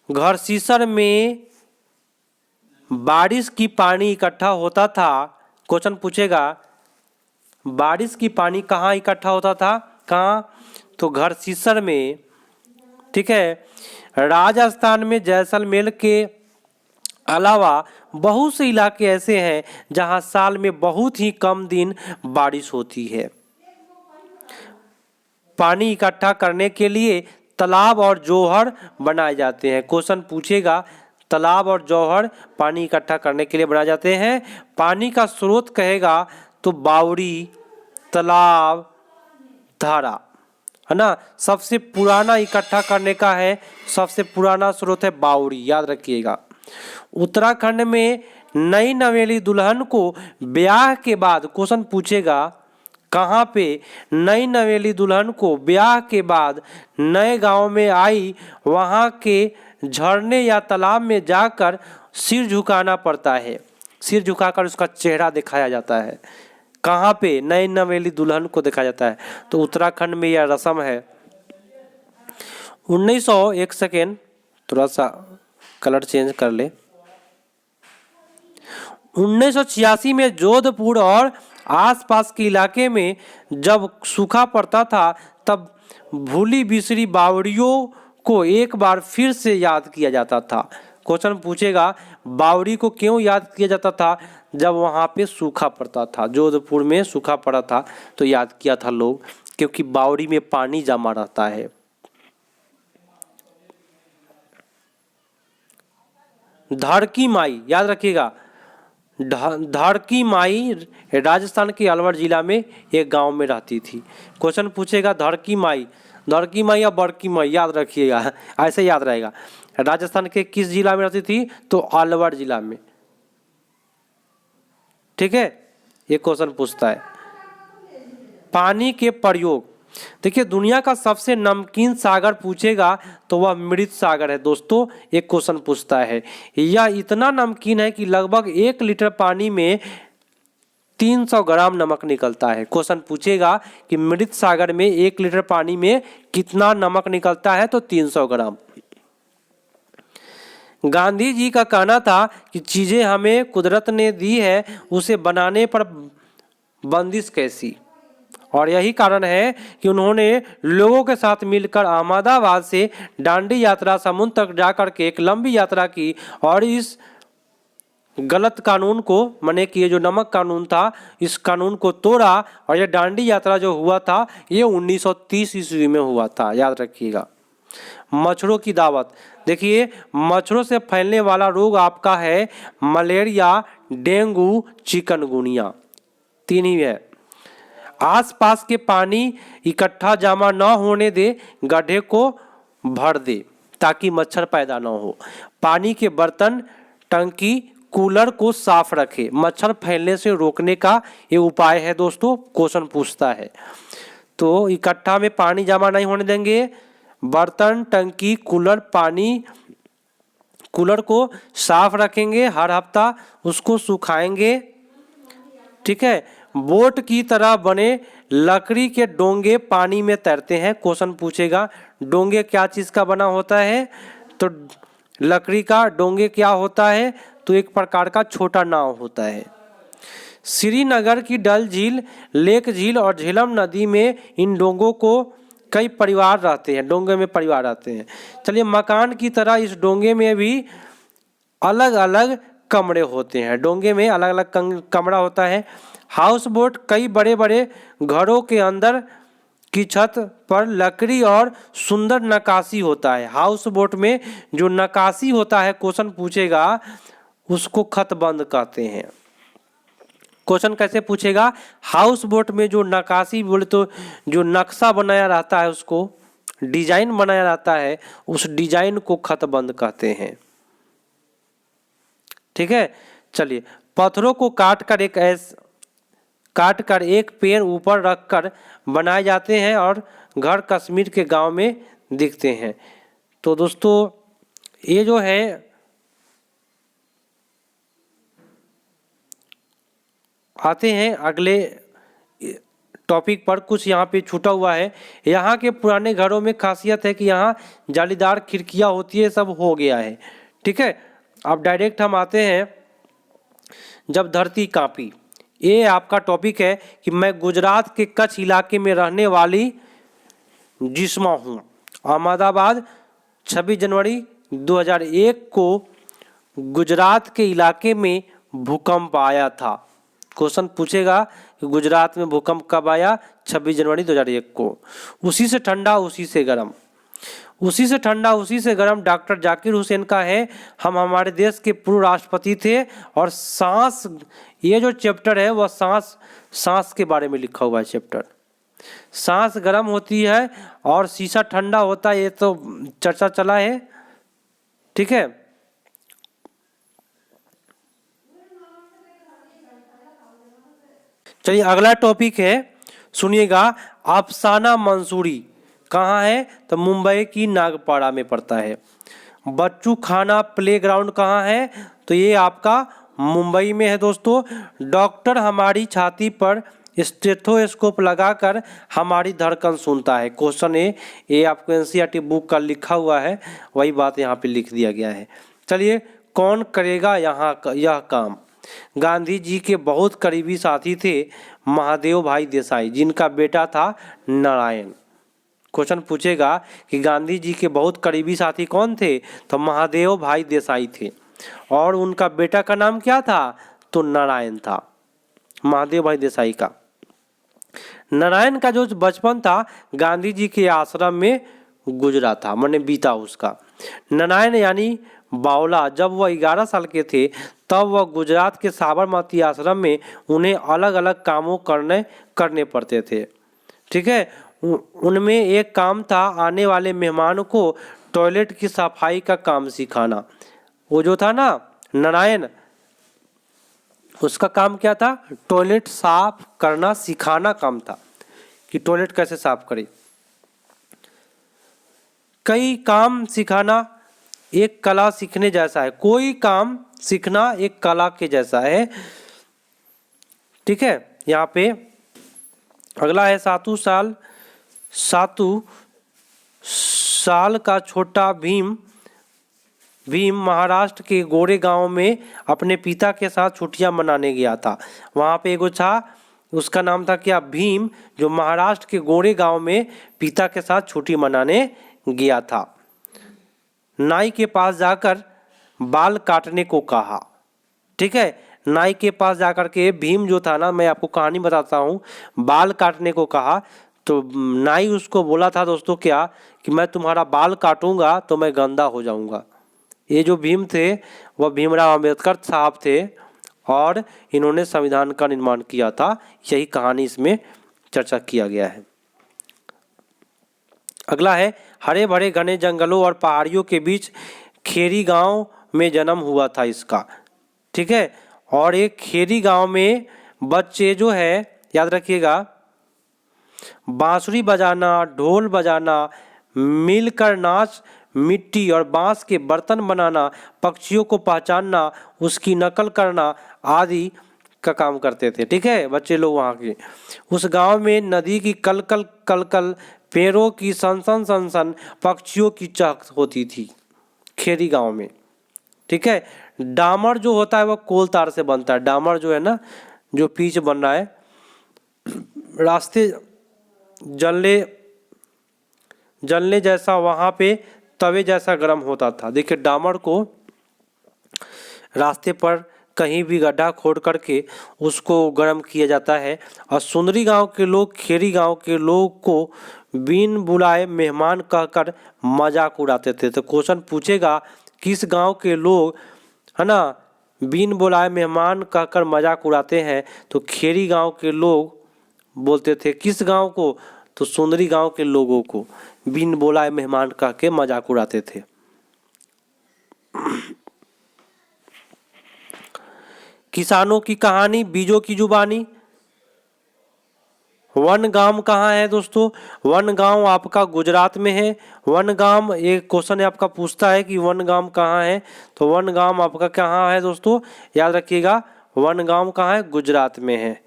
घर सीसर में बारिश की पानी इकट्ठा होता था। क्वेश्चन पूछेगा, बारिश की पानी कहाँ इकट्ठा होता था? कहाँ? तो घर सीसर में। ठीक है, राजस्थान में जैसलमेर के अलावा बहुत से इलाके ऐसे हैं जहां साल में बहुत ही कम दिन बारिश होती है। पानी इकट्ठा करने के लिए तालाब और जोहर बनाए जाते हैं। क्वेश्चन पूछेगा, तालाब और जोहर पानी इकट्ठा करने के लिए बनाए जाते हैं। पानी का स्रोत कहेगा तो बावड़ी, तालाब, धारा, है ना। सबसे पुराना इकट्ठा करने का है, सबसे पुराना स्रोत है बावड़ी, याद रखिएगा। उत्तराखंड में नई नवेली दुल्हन को ब्याह के बाद, क्वेश्चन पूछेगा कहाँ पे, नई नवेली दुल्हन को ब्याह के बाद नए गांव में आई, वहां के झरने या तालाब में जाकर सिर झुकाना पड़ता है। सिर झुकाकर उसका चेहरा दिखाया जाता है। कहाँ पे? नई नवेली दुल्हन को देखा जाता है। तो उत्तराखंड में यह रस्म है। 1901 सेकेंड, थोड़ा सा कलर चेंज कर ले। 1986 में जोधपुर और आसपास के इलाके में जब सूखा पड़ता था, तब भूली बिसरी बावड़ियों को एक बार फिर से याद किया जाता था। क्वेश्चन पूछेगा, बावड़ी को क्यों याद किया जाता था? जब वहां पे सूखा पड़ता था, जोधपुर में सूखा पड़ा था तो याद किया था लोग, क्योंकि बावड़ी में पानी जमा रहता है। धड़की माई, याद रखिएगा, धड़की माई राजस्थान के अलवर जिला में एक गांव में रहती थी। क्वेश्चन पूछेगा, धड़की माई या बड़की माई, याद रखिएगा, ऐसे याद रहेगा। राजस्थान के किस जिला में रहती थी? तो अलवर जिला में। ठीक है, ये क्वेश्चन पूछता है। पानी के प्रयोग, देखिए दुनिया का सबसे नमकीन सागर पूछेगा तो वह मृत सागर है दोस्तों, एक क्वेश्चन पूछता है। यह इतना नमकीन है कि लगभग 1 लीटर पानी में 300 ग्राम नमक निकलता है। क्वेश्चन पूछेगा कि मृत सागर में 1 लीटर पानी में कितना नमक निकलता है, तो 300 ग्राम। गांधी जी का कहना था कि चीजें हमें कुदरत ने दी है, उसे बनाने पर बंदिश कैसी, और यही कारण है कि उन्होंने लोगों के साथ मिलकर अहमदाबाद से दांडी यात्रा समुद्र तक जाकर के एक लंबी यात्रा की और इस गलत कानून को, माने कि ये जो नमक कानून था, इस कानून को तोड़ा। और ये दांडी यात्रा जो हुआ था ये 1930 ईस्वी में हुआ था, याद रखिएगा। मच्छरों की दावत, देखिए मच्छरों से फैलने वाला रोग आपका है मलेरिया, डेंगू, चिकनगुनिया, 3 ही है। आसपास के पानी इकट्ठा जमा न होने दे, गड्ढे को भर दे ताकि मच्छर पैदा न हो। पानी के बर्तन, टंकी, कूलर को साफ रखे, मच्छर फैलने से रोकने का ये उपाय है दोस्तों, क्वेश्चन पूछता है। तो इकट्ठा में पानी जमा नहीं होने देंगे, बर्तन, टंकी, कूलर, पानी, कूलर को साफ रखेंगे, हर हफ्ता उसको सुखाएंगे, ठीक है। बोट की तरह बने लकड़ी के डोंगे पानी में तैरते हैं। क्वेश्चन पूछेगा डोंगे क्या चीज का बना होता है, तो लकड़ी का डोंगे क्या होता है, तो एक प्रकार का छोटा नाव होता है। श्रीनगर की डल झील, लेक झील और झेलम नदी में इन डोंगों को कई परिवार रहते हैं, डोंगे में परिवार रहते हैं। चलिए, मकान की तरह इस डोंगे में भी अलग अलग कमरे होते हैं, डोंगे में अलग अलग कमरा होता है। हाउस बोट, कई बड़े बड़े घरों के अंदर की छत पर लकड़ी और सुंदर नक्काशी होता है। हाउस बोट में जो नक्काशी होता है, क्वेश्चन पूछेगा उसको खतबंद कहते हैं। क्वेश्चन कैसे पूछेगा, हाउस बोट में जो नक्काशी बोले तो जो नक्शा बनाया रहता है, उसको डिजाइन बनाया रहता है, उस डिजाइन को खतबंद कहते हैं, ठीक है। चलिए, पत्थरों को काट कर एक पेड़ ऊपर रखकर बनाए जाते हैं और घर कश्मीर के गांव में दिखते हैं। तो दोस्तों ये जो है आते हैं अगले टॉपिक पर, कुछ यहाँ पे छूटा हुआ है। यहाँ के पुराने घरों में खासियत है कि यहाँ जालीदार खिड़कियाँ होती है, सब हो गया है, ठीक है। अब डायरेक्ट हम आते हैं जब धरती कांपी। ये आपका टॉपिक है कि मैं गुजरात के कच्छ इलाके में रहने वाली जिस्मा हूँ। अहमदाबाद 26 जनवरी 2001 को गुजरात के इलाके में भूकंप आया था। क्वेश्चन पूछेगा कि गुजरात में भूकंप कब आया, 26 जनवरी 2001 को। उसी से ठंडा उसी से गर्म, उसी से ठंडा उसी से गर्म डॉक्टर जाकिर हुसैन का है। हम हमारे देश के पूर्व राष्ट्रपति थे। और सांस, ये जो चैप्टर है वह सांस के बारे में लिखा हुआ है चैप्टर। सांस गर्म होती है और शीशा ठंडा होता है, ये तो चर्चा चला है, ठीक है। चलिए अगला टॉपिक है, सुनिएगा। अफसाना मंसूरी कहाँ है, तो मुंबई की नागपाड़ा में पड़ता है। बच्चू खाना प्लेग्राउंड कहाँ है, तो ये आपका मुंबई में है दोस्तों। डॉक्टर हमारी छाती पर स्टेथोस्कोप लगाकर हमारी धड़कन सुनता है। क्वेश्चन ये आपको एनसीईआरटी बुक का लिखा हुआ है, वही बात यहाँ पे लिख दिया गया है। चलिए, कौन करेगा यह काम। गांधी जी के बहुत करीबी साथी थे महादेव भाई देसाई, जिनका बेटा था नारायण। क्वेश्चन पूछेगा कि गांधी जी के बहुत करीबी साथी कौन थे, तो महादेव भाई देसाई थे। और उनका बेटा का नाम क्या था, तो नारायण था, महादेव भाई देसाई का। नारायण का जो बचपन था गांधी जी के आश्रम में गुजरा था, माने बीता उसका। नारायण यानी बावला, जब वह 11 साल के थे तब वह गुजरात के साबरमती आश्रम में उन्हें अलग अलग कामों करने पड़ते थे, ठीक है। उनमें एक काम था आने वाले मेहमानों को टॉयलेट की सफाई का काम सिखाना। वो जो था ना नारायण, उसका काम क्या था? टॉयलेट साफ करना सिखाना काम था कि टॉयलेट कैसे साफ करें। कई काम सिखाना एक कला सीखने जैसा है, कोई काम सीखना एक कला के जैसा है। ठीक है, यहाँ पे अगला है सातु साल का छोटा भीम महाराष्ट्र के गोरे गांव में अपने पिता के साथ छुट्टियां मनाने गया था। वहाँ पे एगो था, उसका नाम था क्या? भीम, जो महाराष्ट्र के गोरे गांव में पिता के साथ छुट्टी मनाने गया था। नाई के पास जाकर बाल काटने को कहा। ठीक है, नाई के पास जाकर के भीम जो था ना, मैं आपको कहानी बताता हूँ, बाल काटने को कहा तो नाई उसको बोला था दोस्तों क्या कि मैं तुम्हारा बाल काटूंगा तो मैं गंदा हो जाऊंगा। ये जो भीम थे वह भीमराव अंबेडकर साहब थे और इन्होंने संविधान का निर्माण किया था। यही कहानी इसमें चर्चा किया गया है। अगला है हरे भरे घने जंगलों और पहाड़ियों के बीच खेरी गांव में जन्म हुआ था इसका। ठीक है, और एक खेरी गांव में बच्चे जो है, याद रखिएगा, बांसुरी बजाना, ढोल बजाना, मिलकर नाच, मिट्टी और बांस के बर्तन बनाना, पक्षियों को पहचानना, उसकी नकल करना आदि का काम करते थे। ठीक है, बच्चे लोग वहाँ के। उस गांव में नदी की कलकल कलकल, पेड़ों की सनसन सनसन, पक्षियों की चहक होती थी खेरी गांव में। ठीक है, डामर जो होता है वह कोल तार से बनता है। डामर जो है ना, जो पिच बन रहा है, रास्ते जलने जैसा वहाँ पे तवे जैसा गर्म होता था। देखिए, डामर को रास्ते पर कहीं भी गड्ढा खोद करके उसको गर्म किया जाता है। और सुंदरी गांव के लोग खेरी गांव के लोग को बिन बुलाए मेहमान कहकर मजाक उड़ाते थे। तो क्वेश्चन पूछेगा किस गांव के लोग, है ना, बिन बुलाए मेहमान कहकर मजाक उड़ाते हैं? तो खेरी गांव के लोग बोलते थे। किस गांव को? तो सुंदरी गांव के लोगों को बिन बुलाए मेहमान कह के मजाक उड़ाते थे। किसानों की कहानी, बीजों की जुबानी। वनगाम कहाँ है दोस्तों? वनगाम आपका गुजरात में है। वनगाम, एक क्वेश्चन है आपका पूछता है कि वनगाम कहाँ है, तो वनगाम आपका कहाँ है दोस्तों? याद रखिएगा, वनगाम कहाँ है? गुजरात में है।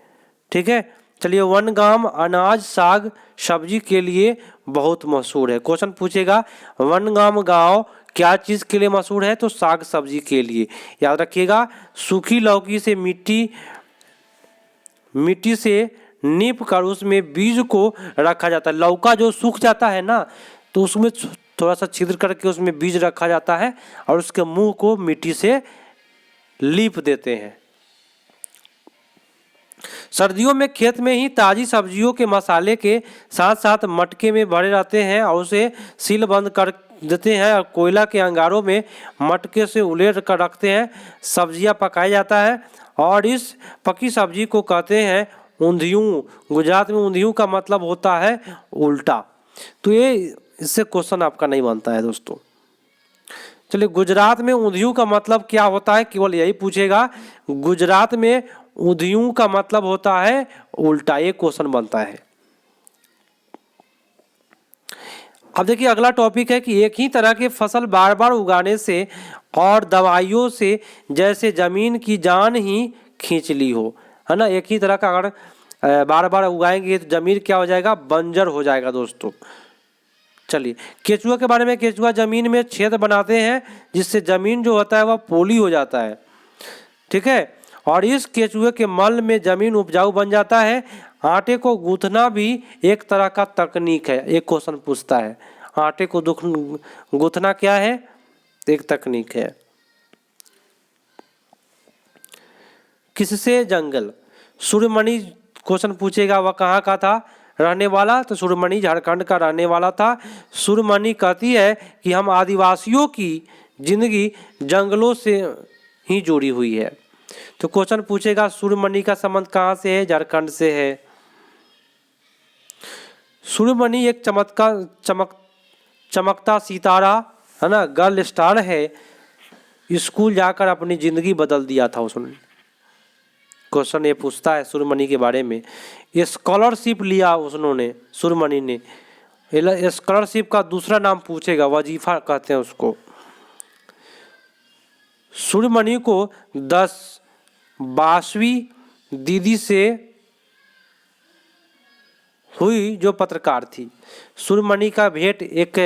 ठीक है, चलिए, वनगाम अनाज साग सब्जी के लिए बहुत मशहूर है। क्वेश्चन पूछेगा वनगाम गांव क्या चीज़ के लिए मशहूर है? तो साग सब्जी के लिए। याद रखिएगा, सूखी लौकी से मिट्टी से नीप कर उसमें बीज को रखा जाता है। लौका जो सूख जाता है ना, तो उसमें थोड़ा सा छिद्र करके उसमें बीज रखा जाता है और उसके मुंह को मिट्टी से लीप देते हैं। सर्दियों में खेत में ही ताजी सब्जियों के मसाले के साथ साथ मटके में भरे रहते हैं और उसे सील बंद कर देते हैं और कोयला के अंगारों में मटके से उलेट कर रखते हैं। सब्जियां पकाया जाता है और इस पकी सब्जी को कहते हैं ऊंधियूं। गुजरात में ऊंधियूं का मतलब होता है उल्टा। तो ये इससे क्वेश्चन आपका नहीं बनता है दोस्तों। चलिए, गुजरात में ऊंधियूं का मतलब क्या होता है, केवल यही पूछेगा। गुजरात में ऊंधियूं का मतलब होता है उल्टा, ये क्वेश्चन बनता है। अब देखिए, अगला टॉपिक है कि एक ही तरह के फसल बार बार उगाने से और दवाइयों से जैसे जमीन की जान ही खींच ली हो, है ना। एक ही तरह का अगर बार बार उगाएंगे तो जमीन क्या हो जाएगा? बंजर हो जाएगा दोस्तों। चलिए, केचुआ के बारे में। केचुआ जमीन में छेद बनाते हैं जिससे जमीन जो होता है वह पोली हो जाता है। ठीक है, और इस केचुए के मल में जमीन उपजाऊ बन जाता है। आटे को गूंथना भी एक तरह का तकनीक है। एक क्वेश्चन पूछता है, आटे को गूंथना क्या है? एक तकनीक है। किससे जंगल? सूर्यमणि क्वेश्चन पूछेगा, वह कहाँ का था रहने वाला? तो सूर्यमणि झारखंड का रहने वाला था। सूर्यमणि कहती है कि हम आदिवासियों की जिंदगी जंगलों से ही जुड़ी हुई है। तो क्वेश्चन पूछेगा सूर्यमणि का संबंध कहाँ से है? झारखंड से है। सूर्यमणि एक चमकता सितारा, है ना, गर्ल स्टार है। स्कूल जाकर अपनी जिंदगी बदल दिया था उसने। क्वेश्चन ये पूछता है सूर्यमणि के बारे में। स्कॉलरशिप लिया उन्होंने, सूर्यमणि ने। स्कॉलरशिप का दूसरा नाम पूछेगा, वजीफा कहते हैं उसको। सूर्यमणि को 10वीं दीदी से हुई जो पत्रकार थी। सूर्यमणि का भेंट एक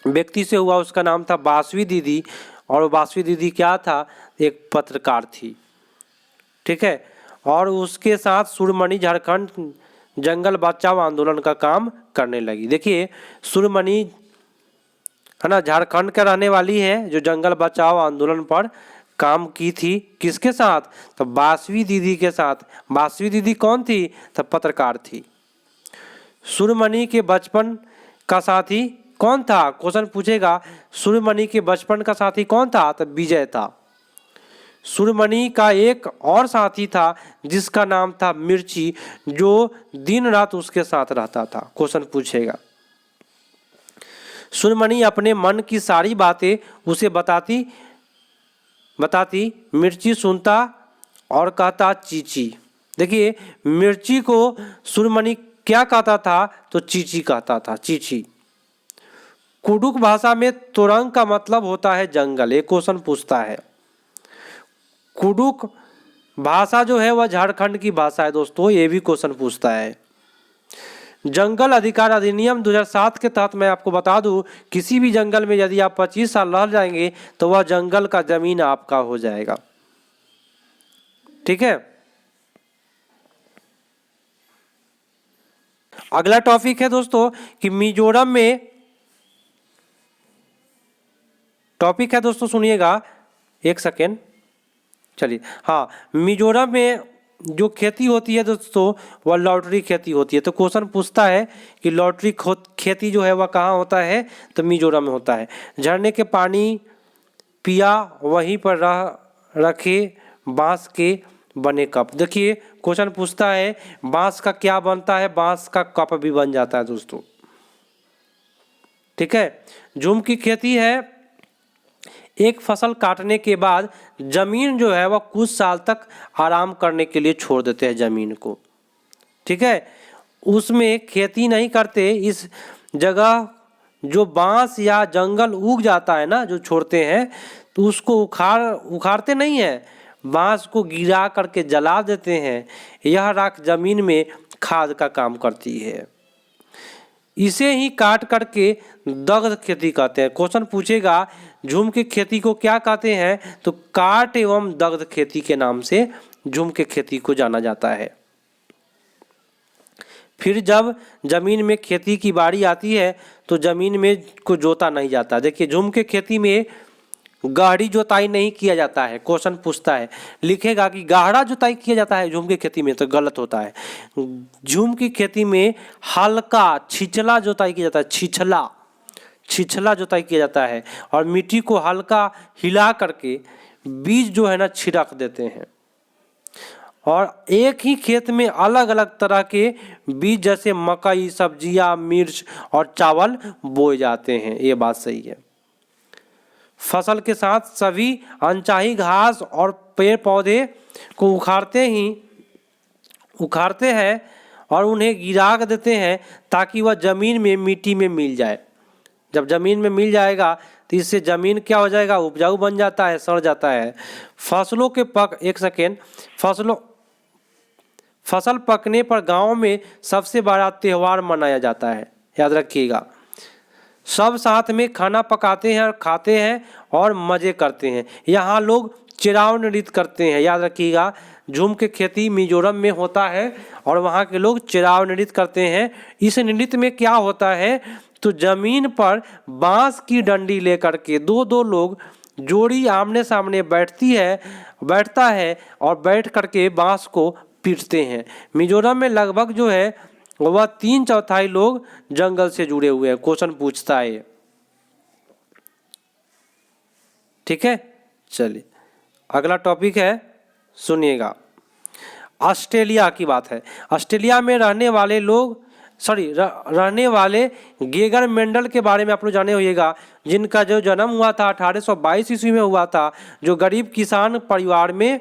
व्यक्ति से हुआ, उसका नाम था 12वीं दीदी, और 12वीं दीदी क्या था, एक पत्रकार थी। ठीक है, और उसके साथ सूर्यमणि झारखंड जंगल बचाओ आंदोलन का काम करने लगी। देखिए सूर्यमणि है ना झारखंड का रहने वाली है, जो जंगल बचाओ आंदोलन पर काम की थी। किसके साथ, तो 12वीं दीदी के साथ। 12वीं दीदी कौन थी, तो पत्रकार थी। सूर्यमणि के बचपन का साथी कौन था, क्वेश्चन पूछेगा। सूर्यमणि के बचपन का साथी कौन था, तो विजय था। सूर्यमणि का एक और साथी था जिसका नाम था मिर्ची, जो दिन रात उसके साथ रहता था। क्वेश्चन पूछेगा। सूर्यमणि अपने मन की सारी बातें उसे बताती, मिर्ची सुनता और कहता चीची। देखिए मिर्ची को सूर्यमणि क्या कहता था, तो चीची कहता था, चीची। कुडुक भाषा में तोरंग का मतलब होता है जंगल। एक क्वेश्चन पूछता है। कुडुक भाषा जो है वह झारखंड की भाषा है दोस्तों, ये भी क्वेश्चन पूछता है। जंगल अधिकार अधिनियम 2007 के तहत मैं आपको बता दूं, किसी भी जंगल में यदि आप 25 साल रह जाएंगे तो वह जंगल का जमीन आपका हो जाएगा। ठीक है, अगला टॉपिक है दोस्तों कि मिजोरम में, टॉपिक है दोस्तों सुनिएगा, एक सेकेंड, चलिए। हाँ, मिजोरम में जो खेती होती है दोस्तों वह लॉटरी खेती होती है। तो क्वेश्चन पूछता है कि लॉटरी खेती जो है वह कहाँ होता है, तो मिजोरम में होता है। झरने के पानी पिया, वहीं पर रखे बांस के बने कप। देखिए क्वेश्चन पूछता है बांस का क्या बनता है, बांस का कप भी बन जाता है दोस्तों। ठीक है, झूम की खेती है, एक फसल काटने के बाद जमीन जो है वह कुछ साल तक आराम करने के लिए छोड़ देते हैं जमीन को। ठीक है, उसमें खेती नहीं करते। इस जगह जो बांस या जंगल उग जाता है ना, जो छोड़ते हैं, तो उसको उखाड़ते नहीं है, बांस को गिरा करके जला देते हैं। यह राख जमीन में खाद का काम करती है। इसे ही काट करके दग्ध खेती कहते हैं। क्वेश्चन पूछेगा झूम की खेती को क्या कहते हैं, तो काट एवं दग्ध खेती के नाम से झूम की खेती को जाना जाता है। फिर जब जमीन में खेती की बारी आती है तो जमीन में को जोता नहीं जाता। देखिए झूम की खेती में गहरी जोताई नहीं किया जाता है। क्वेश्चन पूछता है, लिखेगा कि गहरा जोताई किया जाता है झूम की खेती में, तो गलत होता है। झूम की खेती में हल्का छिछला जोताई किया जाता है, छिछला जोताई किया जाता है, और मिट्टी को हल्का हिला करके बीज जो है ना छिड़क देते हैं। और एक ही खेत में अलग अलग तरह के बीज जैसे मकई, सब्जियां, मिर्च और चावल बोए जाते हैं। ये बात सही है। फसल के साथ सभी अनचाही घास और पेड़ पौधे को उखाड़ते हैं और उन्हें गिरा देते हैं ताकि वह जमीन में मिट्टी में मिल जाए। जब जमीन में मिल जाएगा तो इससे जमीन क्या हो जाएगा, उपजाऊ बन जाता है, सड़ जाता है। फसल पकने पर गांव में सबसे बड़ा त्योहार मनाया जाता है, याद रखिएगा। सब साथ में खाना पकाते हैं और खाते हैं और मज़े करते हैं। यहाँ लोग चिराव नृत्य करते हैं, याद रखिएगा। झूम के खेती मिजोरम में होता है और वहाँ के लोग चिराव नृत्य करते हैं। इस नृत्य में क्या होता है, तो जमीन पर बांस की डंडी लेकर के दो लोग जोड़ी आमने सामने बैठता है और बैठ करके बांस को पीटते हैं। मिजोरम में लगभग जो है वह 3/4 लोग जंगल से जुड़े हुए हैं। क्वेश्चन पूछता है। ठीक है, चलिए अगला टॉपिक है, सुनिएगा। ऑस्ट्रेलिया की बात है। ऑस्ट्रेलिया में रहने वाले गेगर मेंडल के बारे में आप लोग जाने होइएगा, जिनका जो जन्म हुआ था 1822 ईस्वी में हुआ था, जो गरीब किसान परिवार में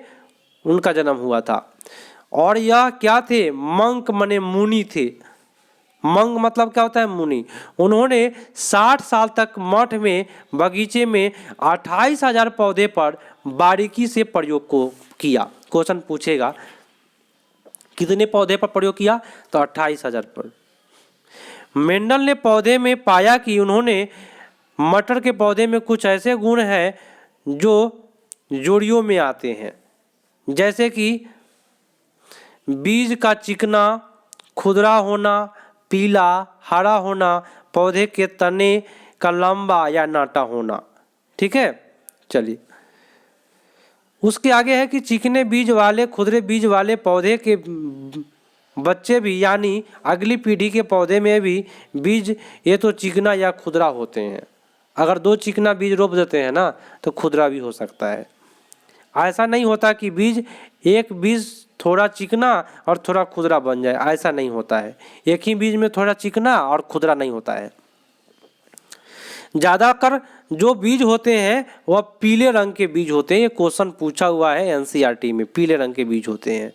उनका जन्म हुआ था। और यह क्या थे? मंक माने मुनि थे। मंग मतलब क्या होता है? मुनि। उन्होंने 60 साल तक मठ में बगीचे में 28,000 पौधे पर बारीकी से प्रयोग को किया। क्वेश्चन पूछेगा कितने पौधे पर प्रयोग किया? तो 28,000 पर। मेंडल ने पौधे में पाया कि उन्होंने मटर के पौधे में कुछ ऐसे गुण हैं जो जोड़ियों में आते हैं, जैसे कि बीज का चिकना, खुरदरा होना, पीला, हरा होना, पौधे के तने का लंबा या नाटा होना। ठीक है, चलिए उसके आगे है कि चिकने बीज वाले, खुरदरे बीज वाले पौधे के बच्चे भी, यानी अगली पीढ़ी के पौधे में भी बीज ये तो चिकना या खुरदरा होते हैं। अगर 2 चिकना बीज रोप देते हैं ना तो खुरदरा भी हो सकता है। ऐसा नहीं होता कि एक बीज थोड़ा चिकना और थोड़ा खुरदरा बन जाए, ऐसा नहीं होता है। एक ही बीज में थोड़ा चिकना और खुरदरा नहीं होता है। ज़्यादातर जो बीज होते हैं वह पीले रंग के बीज होते हैं। ये क्वेश्चन पूछा हुआ है एनसीईआरटी में, पीले रंग के बीज होते हैं,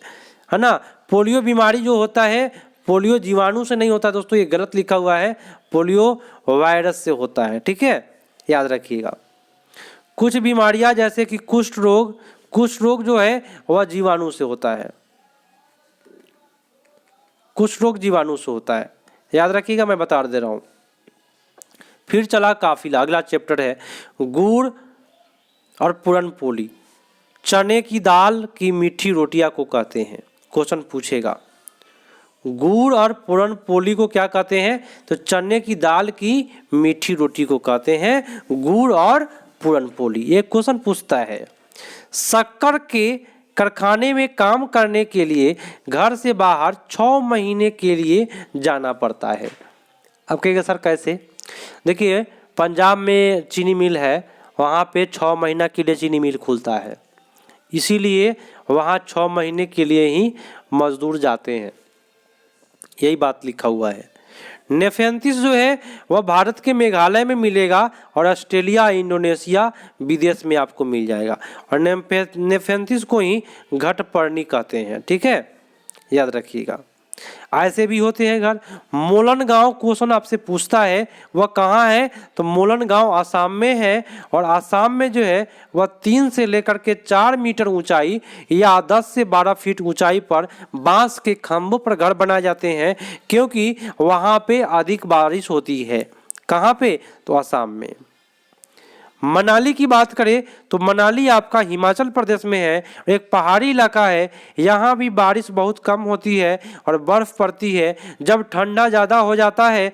है ना। पोलियो बीमारी जो होता है, पोलियो जीवाणु से नहीं होता दोस्तों, ये गलत लिखा हुआ है, पोलियो वायरस से होता है। ठीक है, याद रखिएगा। कुछ बीमारियां जैसे कि कुष्ठ रोग जो है वह जीवाणु से होता है। कुष्ठ रोग जीवाणु से होता है, याद रखिएगा, मैं बता दे रहा हूं। फिर चला काफिला, अगला चैप्टर है गुड़ और पुरनपोली। चने की दाल की मीठी रोटियां को कहते हैं। क्वेश्चन पूछेगा गुड़ और पुरनपोली को क्या कहते हैं? तो चने की दाल की मीठी रोटी को कहते हैं गुड़ और पुरनपोली। ये क्वेश्चन पूछता है। शक्कर के कारखाने में काम करने के लिए घर से बाहर 6 महीने के लिए जाना पड़ता है। अब कहेगा सर कैसे? देखिए पंजाब में चीनी मिल है, वहाँ पे 6 महीना के लिए चीनी मिल खुलता है, इसीलिए वहाँ 6 महीने के लिए ही मजदूर जाते हैं। यही बात लिखा हुआ है। नेफेंथिस जो है वह भारत के मेघालय में मिलेगा और ऑस्ट्रेलिया, इंडोनेशिया विदेश में आपको मिल जाएगा। और नेफेंथिस को ही घटपर्णी कहते हैं। ठीक है, याद रखिएगा। ऐसे भी होते हैं घर। मोलन गांव क्वेश्चन आपसे पूछता है वह कहाँ है? तो मोलन गांव आसाम में है। और आसाम में जो है वह 3 से लेकर के 4 मीटर ऊंचाई या 10 से 12 फीट ऊंचाई पर बांस के खंभों पर घर बनाए जाते हैं, क्योंकि वहां पे अधिक बारिश होती है। कहाँ पे? तो आसाम में। मनाली की बात करें तो मनाली आपका हिमाचल प्रदेश में है, एक पहाड़ी इलाका है। यहाँ भी बारिश बहुत कम होती है और बर्फ पड़ती है। जब ठंडा ज़्यादा हो जाता है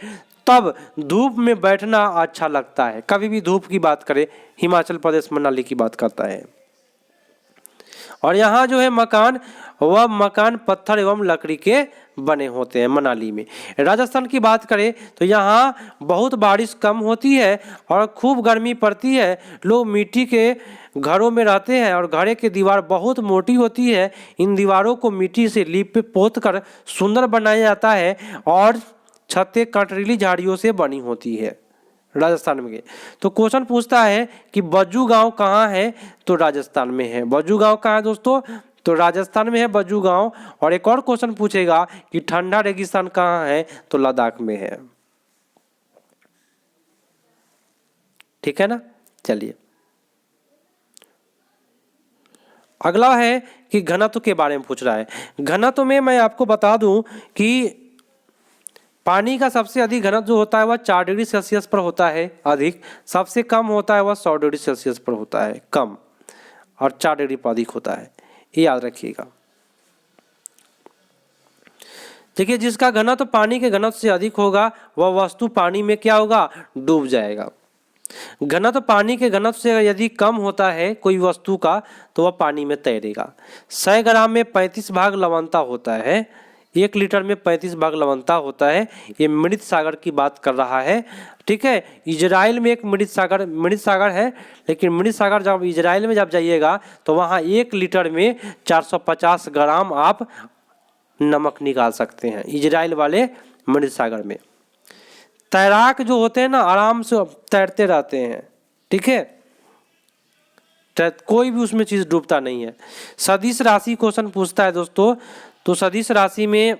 तब धूप में बैठना अच्छा लगता है। कभी भी धूप की बात करें, हिमाचल प्रदेश मनाली की बात करता है। और यहाँ जो है वह मकान पत्थर एवं लकड़ी के बने होते हैं मनाली में। राजस्थान की बात करें तो यहाँ बहुत बारिश कम होती है और खूब गर्मी पड़ती है। लोग मिट्टी के घरों में रहते हैं और घरे की दीवार बहुत मोटी होती है। इन दीवारों को मिट्टी से लीप पोत कर सुंदर बनाया जाता है और छतें कटरीली झाड़ियों से बनी होती है राजस्थान में। तो क्वेश्चन पूछता है कि बज्जू गांव कहाँ है? तो राजस्थान में है। बज्जू गांव कहाँ है दोस्तों? तो राजस्थान में है बज्जू गांव। और एक और क्वेश्चन पूछेगा कि ठंडा रेगिस्तान कहाँ है? तो लद्दाख में है। ठीक है ना, चलिए अगला है कि घनत्व के बारे में पूछ रहा है। घनत्व में मैं आपको बता दूं कि पानी का सबसे अधिक घनत्व जो होता है वह 4 डिग्री सेल्सियस पर होता है अधिक। सबसे कम होता है वह 100 डिग्री सेल्सियस पर होता है कम, और 4 डिग्री पर अधिक होता है। ये याद रखिएगा। देखिए जिसका घनत्व पानी के घनत्व से अधिक होगा वह वस्तु पानी में क्या होगा? डूब जाएगा। घनत्व पानी के घनत्व से यदि कम होता है कोई वस्तु का तो वह पानी में तैरेगा। 100 ग्राम में 35 भाग लवणता होता है। 1 लीटर में 35 भाग लवणता होता है। ये मृत सागर की बात कर रहा है। ठीक है, इजराइल में एक मृत सागर है, लेकिन मृत सागर जब इजराइल में जब जाइएगा तो वहाँ 1 लीटर में 450 ग्राम आप नमक निकाल सकते हैं, इजराइल वाले मृत सागर में। तैराक जो होते हैं ना आराम से तैरते रहते हैं। ठीक है, कोई भी उसमें चीज़ डूबता नहीं है। सदिश राशि क्वेश्चन पूछता है दोस्तों, तो सदिश राशि में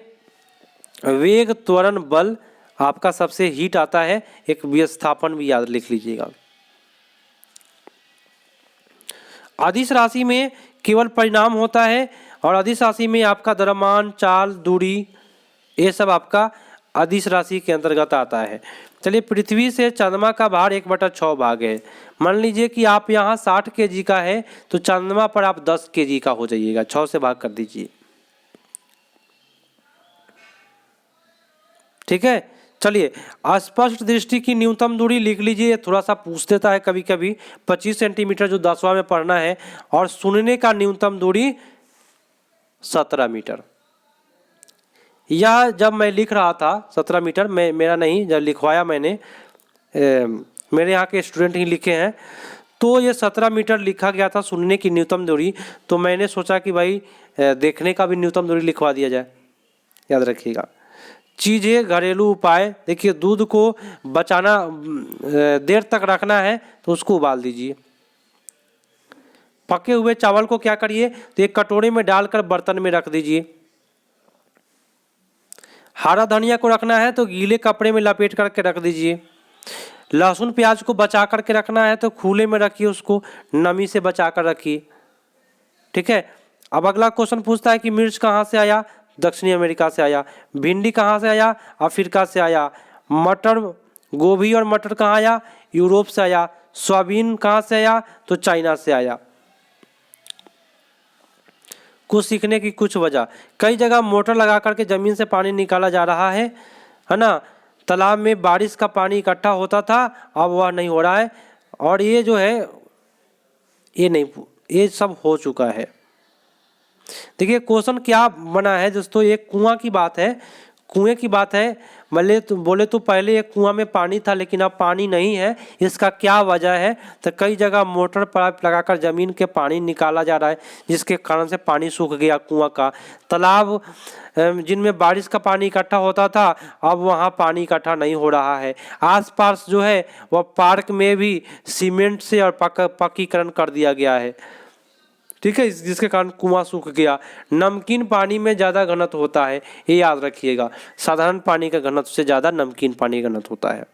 वेग त्वरण बल आपका सबसे हीट आता है। एक विस्थापन भी याद लिख लीजिएगा। अदिश राशि में केवल परिणाम होता है, और अदिश राशि में आपका द्रव्यमान, चाल, दूरी, ये सब आपका अदिश राशि के अंतर्गत आता है। चलिए, पृथ्वी से चंद्रमा का भार 1/6 भाग है। मान लीजिए कि आप यहाँ 60 kg का है, तो चंद्रमा पर आप 10 kg का हो जाइएगा, 6 से भाग कर दीजिए। ठीक है, चलिए, अस्पष्ट दृष्टि की न्यूनतम दूरी लिख लीजिए, थोड़ा सा पूछ देता है कभी कभी, 25 सेंटीमीटर जो 10वां में पढ़ना है। और सुनने का न्यूनतम दूरी 17 मीटर। यह जब मैं लिख रहा था 17 मीटर, मेरा नहीं, जब लिखवाया मैंने, मेरे यहाँ के स्टूडेंट ही लिखे हैं, तो ये 17 मीटर लिखा गया था सुनने की न्यूनतम दूरी। तो मैंने सोचा कि भाई देखने का भी न्यूनतम दूरी लिखवा दिया जाए। याद रखिएगा। चीज़ें, घरेलू उपाय, देखिए दूध को बचाना, देर तक रखना है तो उसको उबाल दीजिए। पके हुए चावल को क्या करिए, तो एक कटोरे में डालकर बर्तन में रख दीजिए। हरा धनिया को रखना है तो गीले कपड़े में लपेट करके रख दीजिए। लहसुन प्याज को बचा करके रखना है तो खुले में रखिए, उसको नमी से बचा कर रखिए। ठीक है, अब अगला क्वेश्चन पूछता है कि मिर्च कहाँ से आया, दक्षिणी अमेरिका से आया। भिंडी कहाँ से आया, अफ्रीका से आया। मटर, गोभी और मटर कहाँ आया, यूरोप से आया। सोयाबीन कहाँ से आया, तो चाइना से आया। कुछ सीखने की कुछ वजह, कई जगह मोटर लगा करके जमीन से पानी निकाला जा रहा है ना। तालाब में बारिश का पानी इकट्ठा होता था, अब वह नहीं हो रहा है। और ये जो है ये नहीं, ये सब हो चुका है। देखिए क्वेश्चन क्या बना है दोस्तों, एक कुआं की बात है, कुएं की बात है। बोले तो पहले एक कुआं में पानी था, लेकिन अब पानी नहीं है। इसका क्या वजह है, तो कई जगह मोटर पाइप लगाकर ज़मीन के पानी निकाला जा रहा है, जिसके कारण से पानी सूख गया कुआं का। तालाब जिनमें बारिश का पानी इकट्ठा होता था, अब वहाँ पानी इकट्ठा नहीं हो रहा है। आसपास जो है वह पार्क में भी सीमेंट से और पक्कीकरण कर दिया गया है। ठीक है, जिसके कारण कुआं सूख गया। नमकीन पानी में ज़्यादा घनत्व होता है, ये याद रखिएगा। साधारण पानी का घनत्व से ज़्यादा नमकीन पानी का घनत्व होता है।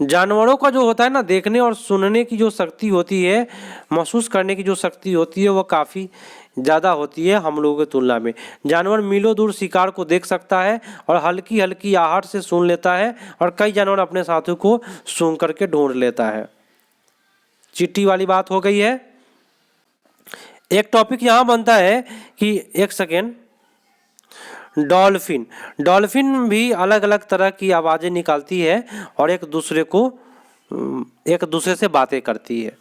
जानवरों का जो होता है ना, देखने और सुनने की जो शक्ति होती है, महसूस करने की जो शक्ति होती है, वो काफ़ी ज़्यादा होती है हम लोगों की तुलना में। जानवर मीलों दूर शिकार को देख सकता है और हल्की हल्की आहट से सुन लेता है, और कई जानवर अपने साथियों को सूंघ करके ढूंढ लेता है। चिट्ठी वाली बात हो गई है। एक टॉपिक यहाँ बनता है कि एक सेकेंड, डॉल्फिन, डॉल्फिन भी अलग अलग तरह की आवाज़ें निकालती है और एक दूसरे से बातें करती है।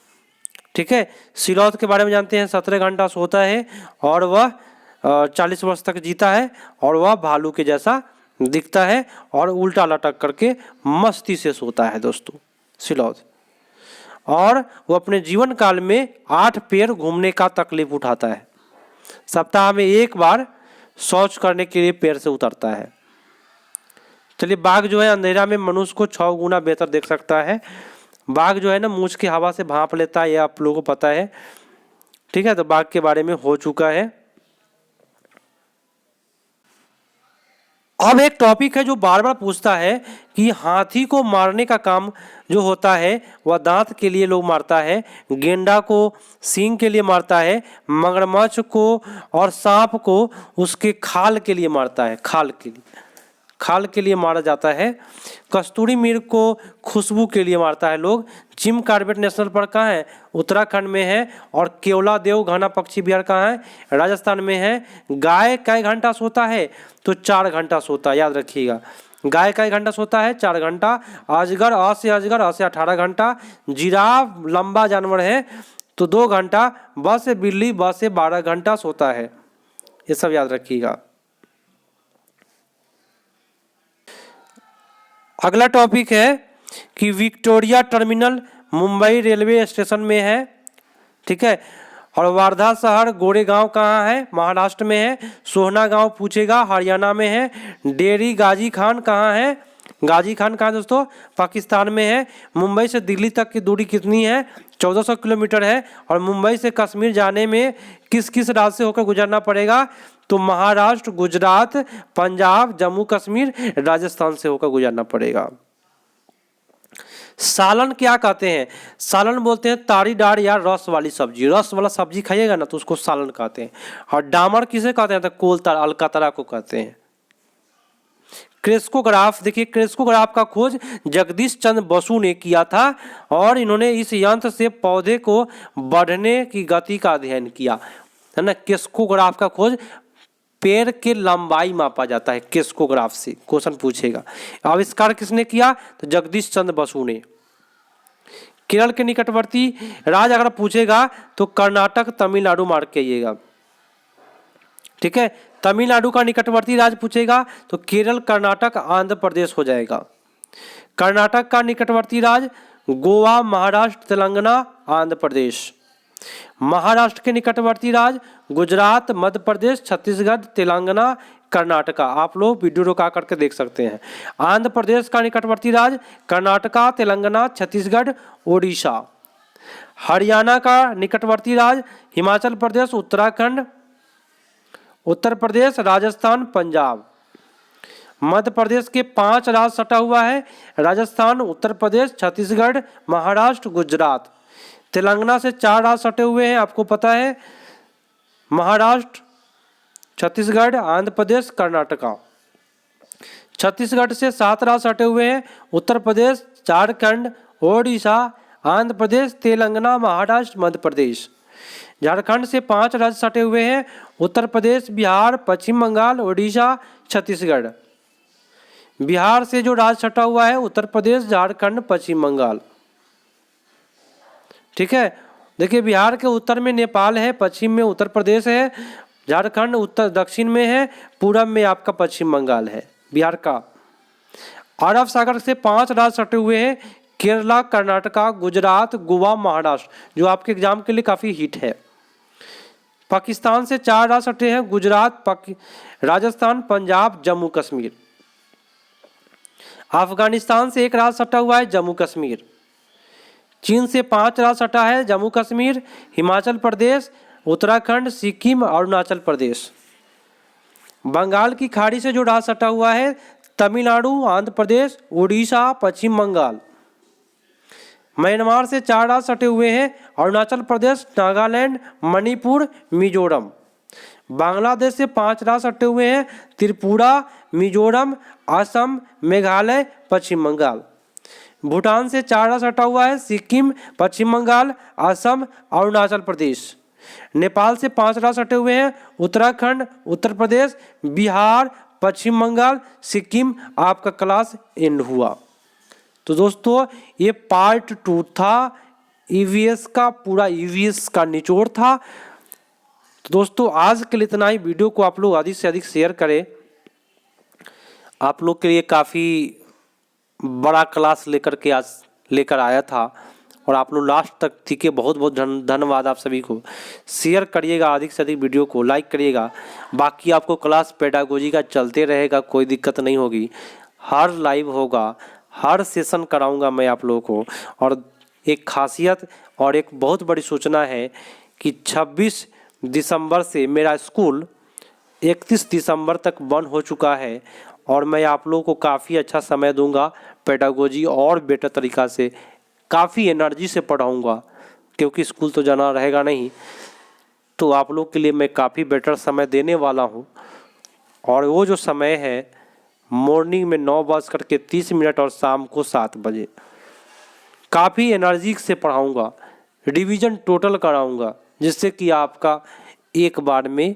ठीक है, सिलौत के बारे में जानते हैं, 17 घंटा सोता है और वह 40 वर्ष तक जीता है, और वह भालू के जैसा दिखता है और उल्टा लटक करके मस्ती से सोता है दोस्तों सिलौत। और वो अपने जीवन काल में 8 पैर घूमने का तकलीफ उठाता है। सप्ताह में एक बार शौच करने के लिए पैर से उतरता है। चलिए, बाघ जो है अंधेरा में मनुष्य को 6 गुना बेहतर देख सकता है। बाघ जो है ना, मूंछ की हवा से भांप लेता है, ये आप लोगों को पता है। ठीक है, तो बाघ के बारे में हो चुका है। अब एक टॉपिक है जो बार बार पूछता है कि हाथी को मारने का काम जो होता है वह दांत के लिए लोग मारता है, गेंडा को सींग के लिए मारता है, मगरमच्छ को और सांप को उसके खाल के लिए मारता है, खाल के लिए मारा जाता है। कस्तूरी मृग को खुशबू के लिए मारता है लोग। जिम कॉर्बेट नेशनल पार्क कहाँ है, उत्तराखंड में है। और केवला देव घना पक्षी विहार कहाँ है, राजस्थान में है। गाय कई घंटा सोता है, तो 4 घंटा सोता है, याद रखिएगा। गाय कई घंटा सोता है, 4 घंटा। अजगर, अ से 18 घंटा। जिराफ लंबा जानवर है तो 2 घंटा। ब से बिल्ली, ब से 12 घंटा सोता है। ये सब याद रखिएगा। अगला टॉपिक है कि Victoria terminal Mumbai railway station में है। ठीक है, और वार्धा शहर गोरेगांव कहाँ है, महाराष्ट्र में है। सोहना गांव पूछेगा, हरियाणा में है। डेरी गाजी खान कहाँ है, गाजी खान कहाँ है दोस्तों? पाकिस्तान में है। मुंबई से दिल्ली तक की दूरी कितनी है? 1400 किलोमीटर है। और मुंबई से कश्मीर जाने में किस किस राज्य से होकर गुजरना पड़ेगा? तो महाराष्ट्र, गुजरात, पंजाब, जम्मू कश्मीर, राजस्थान से होकर गुजरना पड़ेगा। सालन क्या कहते हैं? सालन बोलते हैं तारी डार या रस वाली सब्जी। रस वाला सब्जी खाइएगा ना तो उसको सालन कहते हैं। और डामर किसे कहते हैं? तो कोलतार, अलकतरा को कहते हैं। क्रेस्कोग्राफ, देखिए क्रेस्कोग्राफ का खोज जगदीश चंद्र बसु ने किया था और इन्होंने इस यंत्र से पौधे को बढ़ने की गति का अध्ययन किया, है ना। क्रेस्कोग्राफ का खोज, पेड़ के लंबाई मापा जाता है क्रेस्कोग्राफ से, क्वेश्चन पूछेगा। आविष्कार किसने किया? तो जगदीश चंद्र बसु ने। केरल के निकटवर्ती राज्य अगर पूछेगा तो कर्नाटक, तमिलनाडु मार्क किएगा, ठीक है। तमिलनाडु का निकटवर्ती राज्य पूछेगा तो केरल, कर्नाटक, आंध्र प्रदेश हो जाएगा। कर्नाटक का निकटवर्ती राज्य गोवा, महाराष्ट्र, तेलंगाना, आंध्र प्रदेश। महाराष्ट्र के निकटवर्ती राज्य गुजरात, मध्य प्रदेश, छत्तीसगढ़, तेलंगाना, कर्नाटका। आप लोग वीडियो रोका करके देख सकते हैं। आंध्र प्रदेश का निकटवर्ती राज्य कर्नाटका, तेलंगाना, छत्तीसगढ़, ओडिशा। हरियाणा का निकटवर्ती राज्य हिमाचल प्रदेश, उत्तराखंड, उत्तर प्रदेश, राजस्थान, पंजाब। मध्य प्रदेश के 5 राज्य सटा हुआ है, राजस्थान, उत्तर प्रदेश, छत्तीसगढ़, महाराष्ट्र, गुजरात। तेलंगाना से 4 राज्य सटे हुए हैं, आपको पता है, महाराष्ट्र, छत्तीसगढ़, आंध्र प्रदेश, कर्नाटका। छत्तीसगढ़ से 7 राज्य सटे हुए हैं, उत्तर प्रदेश, झारखंड, ओडिशा, आंध्र प्रदेश, तेलंगाना, महाराष्ट्र, मध्य प्रदेश। झारखंड से 5 राज्य सटे हुए हैं, उत्तर प्रदेश, बिहार, पश्चिम बंगाल, ओडिशा, छत्तीसगढ़। बिहार से जो राज्य सटा हुआ है उत्तर प्रदेश, झारखंड, पश्चिम बंगाल, ठीक है। देखिए बिहार के उत्तर में नेपाल है, पश्चिम में उत्तर प्रदेश है, झारखंड उत्तर दक्षिण में है, पूरब में आपका पश्चिम बंगाल है बिहार का। अरब सागर से 5 राज्य सटे हुए हैं, केरला, कर्नाटका, गुजरात, गोवा, महाराष्ट्र, जो आपके एग्जाम के लिए काफ़ी हिट है। पाकिस्तान से 4 राज्य सटे हैं, गुजरात, राजस्थान, पंजाब, जम्मू कश्मीर। अफगानिस्तान से 1 राज्य सटा हुआ है, जम्मू कश्मीर। चीन से 5 राज्य सटा है, जम्मू कश्मीर, हिमाचल प्रदेश, उत्तराखंड, सिक्किम, अरुणाचल प्रदेश। बंगाल की खाड़ी से जो राज्य सटा हुआ है, तमिलनाडु, आंध्र प्रदेश, उड़ीसा, पश्चिम बंगाल। म्यांमार से 4 राज्य सटे हुए हैं, अरुणाचल प्रदेश, नागालैंड, मणिपुर, मिजोरम। बांग्लादेश से 5 राज्य सटे हुए हैं, त्रिपुरा, मिजोरम, असम, मेघालय, पश्चिम बंगाल। भूटान से 4 राज्य सटा हुआ है, सिक्किम, पश्चिम बंगाल, असम, अरुणाचल प्रदेश। नेपाल से 5 राज्य सटे हुए हैं, उत्तराखंड, उत्तर प्रदेश, बिहार, पश्चिम बंगाल, सिक्किम। आपका क्लास एंड हुआ। तो दोस्तों ये पार्ट 2 था, ईवीएस का, पूरा ईवीएस का निचोड़ था। तो दोस्तों आज के लिए इतना ही। वीडियो को आप लोग अधिक से अधिक शेयर करें। आप लोग के लिए काफ़ी बड़ा क्लास लेकर आया था और आप लोग लास्ट तक थे। बहुत बहुत धन्यवाद आप सभी को। शेयर करिएगा अधिक से अधिक, वीडियो को लाइक करिएगा। बाकी आपको क्लास पेडागोजी का चलते रहेगा, कोई दिक्कत नहीं होगी। हर लाइव होगा, हर सेशन कराऊंगा मैं आप लोगों को। और एक खासियत और एक बहुत बड़ी सूचना है कि 26 दिसंबर से मेरा स्कूल 31 दिसंबर तक बंद हो चुका है और मैं आप लोगों को काफ़ी अच्छा समय दूंगा। पेडागोजी और बेटर तरीक़ा से, काफ़ी एनर्जी से पढ़ाऊंगा, क्योंकि स्कूल तो जाना रहेगा नहीं। तो आप लोग के लिए मैं काफ़ी बेटर समय देने वाला हूं। और वो जो समय है मॉर्निंग में 9:30 और शाम को 7 बजे। काफ़ी एनर्जी से पढ़ाऊंगा, रिवीजन टोटल कराऊंगा, जिससे कि आपका एक बार में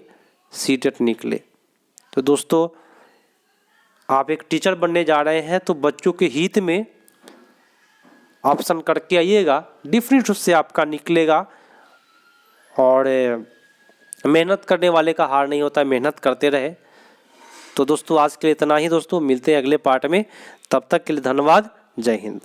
सीटेट निकले। तो दोस्तों आप एक टीचर बनने जा रहे हैं तो बच्चों के हित में ऑप्शन करके आइएगा, डिफरेंट उससे आपका निकलेगा। और मेहनत करने वाले का हार नहीं होता, मेहनत करते रहे। तो दोस्तों आज के लिए इतना ही दोस्तों, मिलते हैं अगले पार्ट में। तब तक के लिए धन्यवाद। जय हिंद।